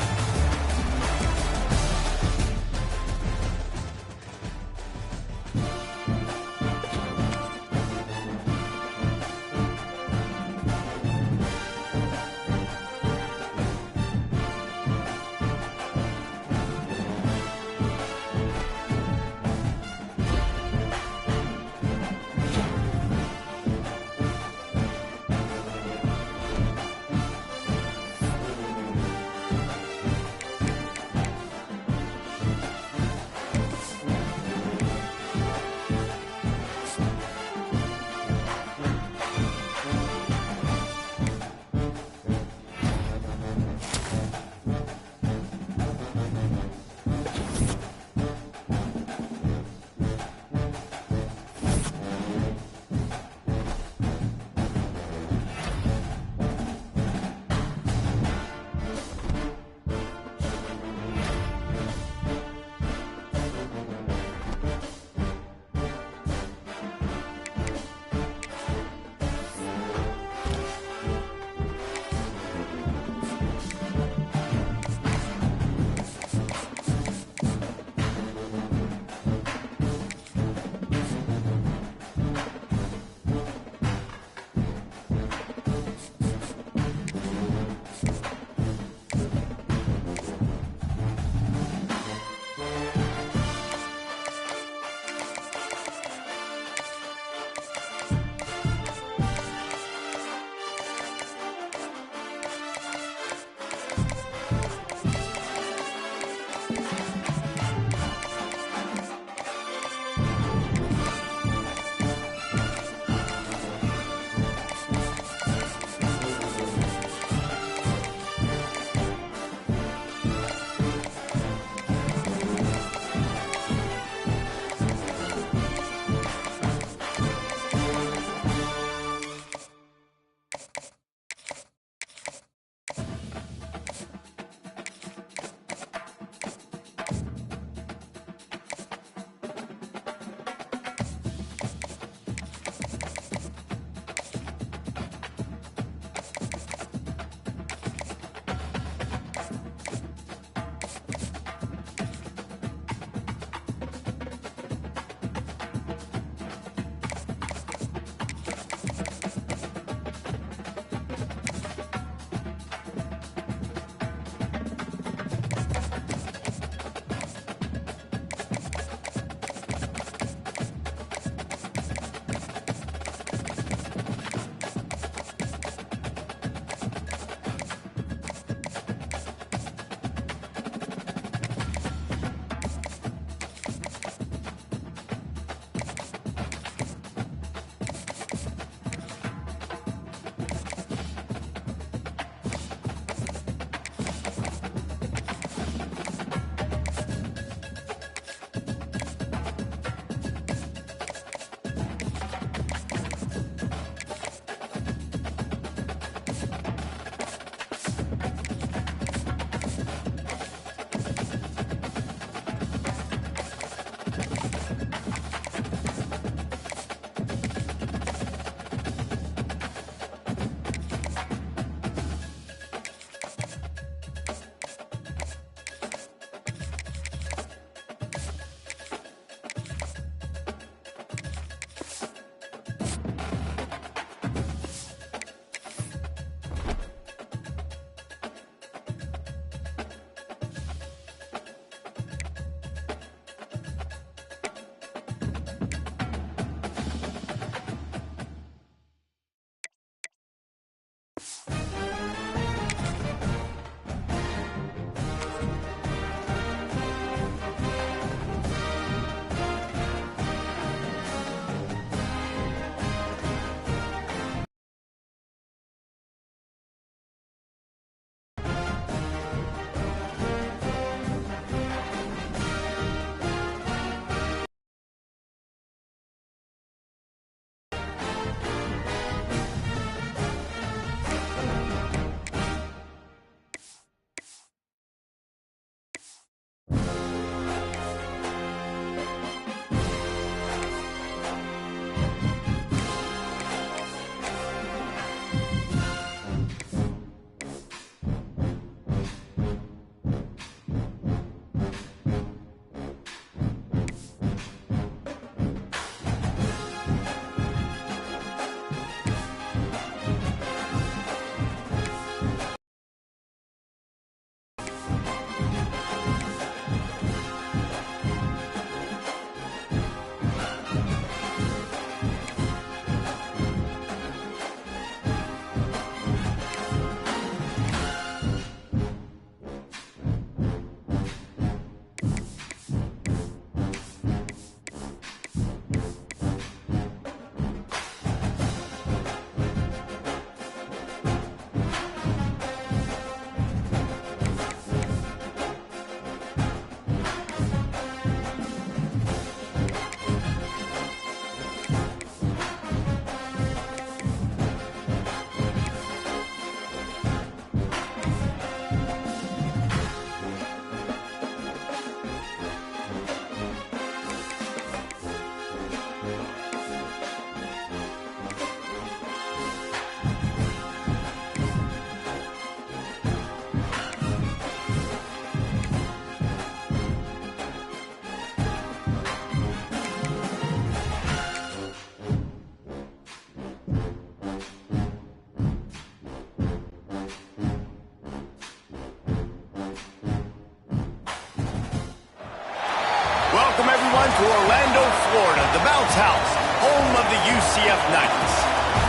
Florida, the Bounce House, home of the UCF Knights.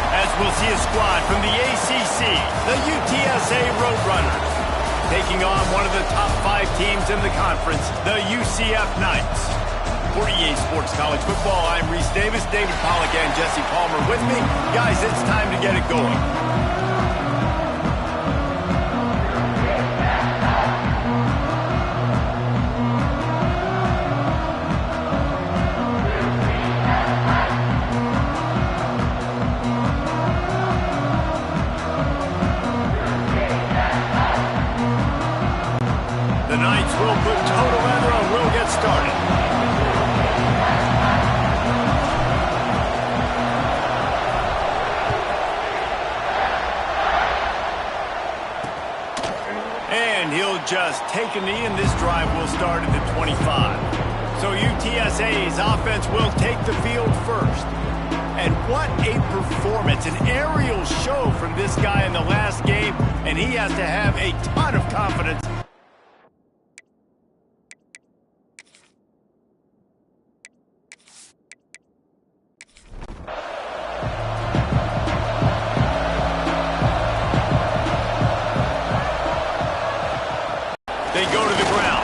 As we'll see a squad from the ACC, the UTSA Roadrunners, taking on one of the top 5 teams in the conference, the UCF Knights. For EA Sports College Football, I'm Reese Davis, David Pollack, and Jesse Palmer with me. Guys, it's time to get it going. The Knights will put total leather and we'll get started. And he'll just take a knee, and this drive will start at the 25. So UTSA's offense will take the field first. And what a performance, an aerial show from this guy in the last game, and he has to have a ton of confidence. They go to the ground.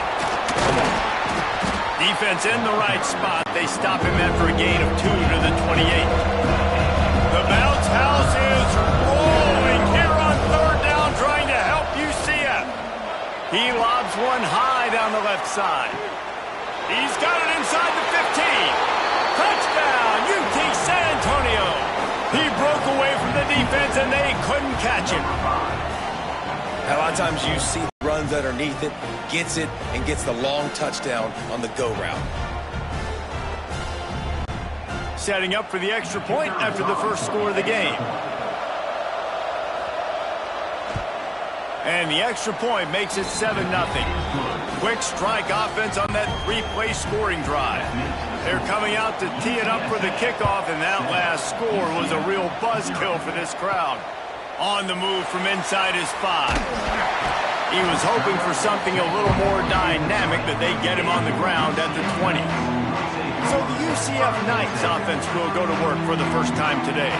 Defense in the right spot. They stop him after a gain of 2 to the 28. The Bounce House is rolling here on 3rd down, trying to help UCF. He lobs one high down the left side. He's got it inside the 15. Touchdown, UT San Antonio. He broke away from the defense, and they couldn't catch him. A lot of times you see runs underneath it, gets it, and gets the long touchdown on the go route. Setting up for the extra point after the first score of the game. And the extra point makes it 7-0. Quick strike offense on that 3-play scoring drive. They're coming out to tee it up for the kickoff, and that last score was a real buzzkill for this crowd. On the move from inside his 5. He was hoping for something a little more dynamic, but they get him on the ground at the 20. So the UCF Knights offense will go to work for the first time today.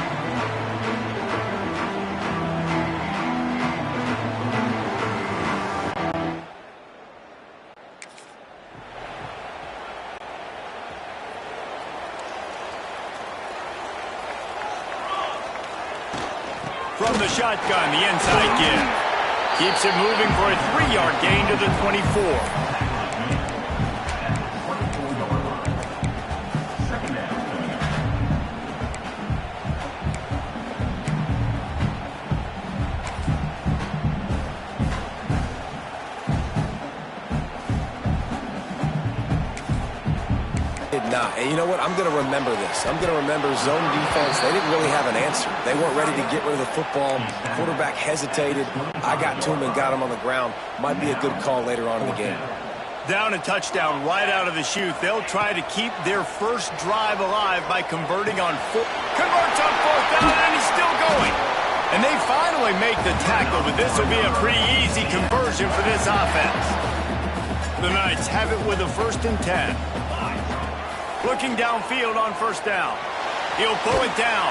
From the shotgun, the inside give. Keeps it moving for a 3-yard gain to the 24. Not. And you know what? I'm going to remember this. I'm going to remember zone defense. They didn't really have an answer. They weren't ready to get rid of the football. Quarterback hesitated. I got to him and got him on the ground. Might be a good call later on in the game. Down and touchdown right out of the chute. They'll try to keep their first drive alive by converting on converts on 4th down, and he's still going. And they finally make the tackle, but this will be a pretty easy conversion for this offense. The Knights have it with a 1st and 10. Looking downfield on 1st down. He'll pull it down.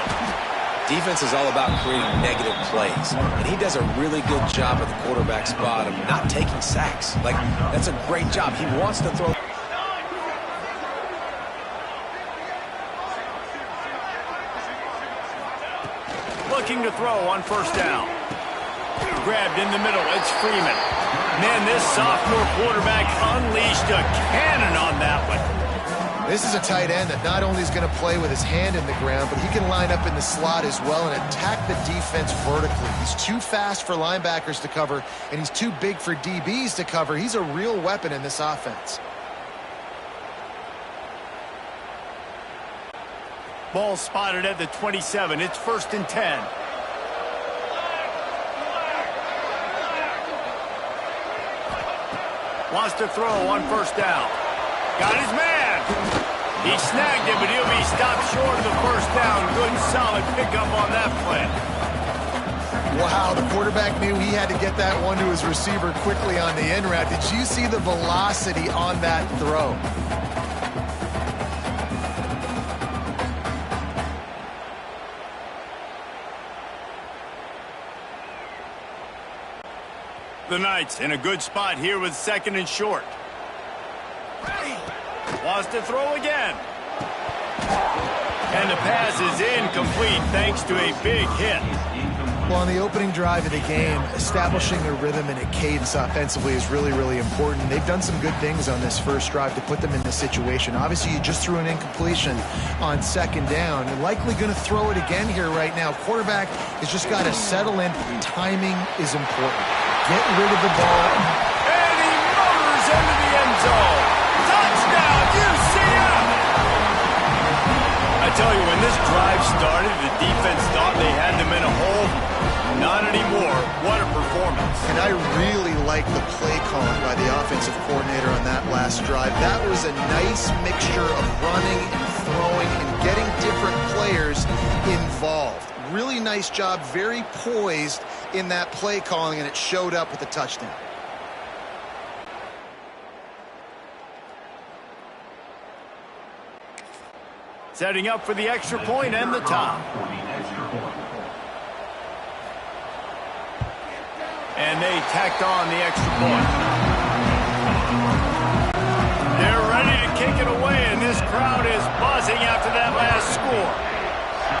Defense is all about creating negative plays, and he does a really good job at the quarterback spot of not taking sacks. Like, that's a great job. He wants to throw. Looking to throw on 1st down. Grabbed in the middle. It's Freeman. Man, this sophomore quarterback unleashed a cannon on that one. This is a tight end that not only is going to play with his hand in the ground, but he can line up in the slot as well and attack the defense vertically. He's too fast for linebackers to cover, and he's too big for DBs to cover. He's a real weapon in this offense. Ball spotted at the 27. It's 1st and 10. Wants to throw on 1st down. Got his man. He snagged it, but he'll be stopped short of the 1st down. Good, solid pickup on that play. Wow, the quarterback knew he had to get that one to his receiver quickly on the in route. Did you see the velocity on that throw? The Knights in a good spot here with 2nd and short. Wants to throw again. And the pass is incomplete thanks to a big hit. Well, on the opening drive of the game, establishing a rhythm and a cadence offensively is really, really important. They've done some good things on this first drive to put them in this situation. Obviously, you just threw an incompletion on 2nd down. You're likely going to throw it again here right now. Quarterback has just got to settle in. Timing is important. Get rid of the ball. And he motors into the end zone. Touchdown, UCF! I tell you, when this drive started, the defense thought they had them in a hole. Not anymore. What a performance. And I really like the play calling by the offensive coordinator on that last drive. That was a nice mixture of running and throwing and getting different players involved. Really nice job, very poised in that play calling, and it showed up with a touchdown. Setting up for the extra point and the top. And they tacked on the extra point. They're ready to kick it away, and this crowd is buzzing after that last score.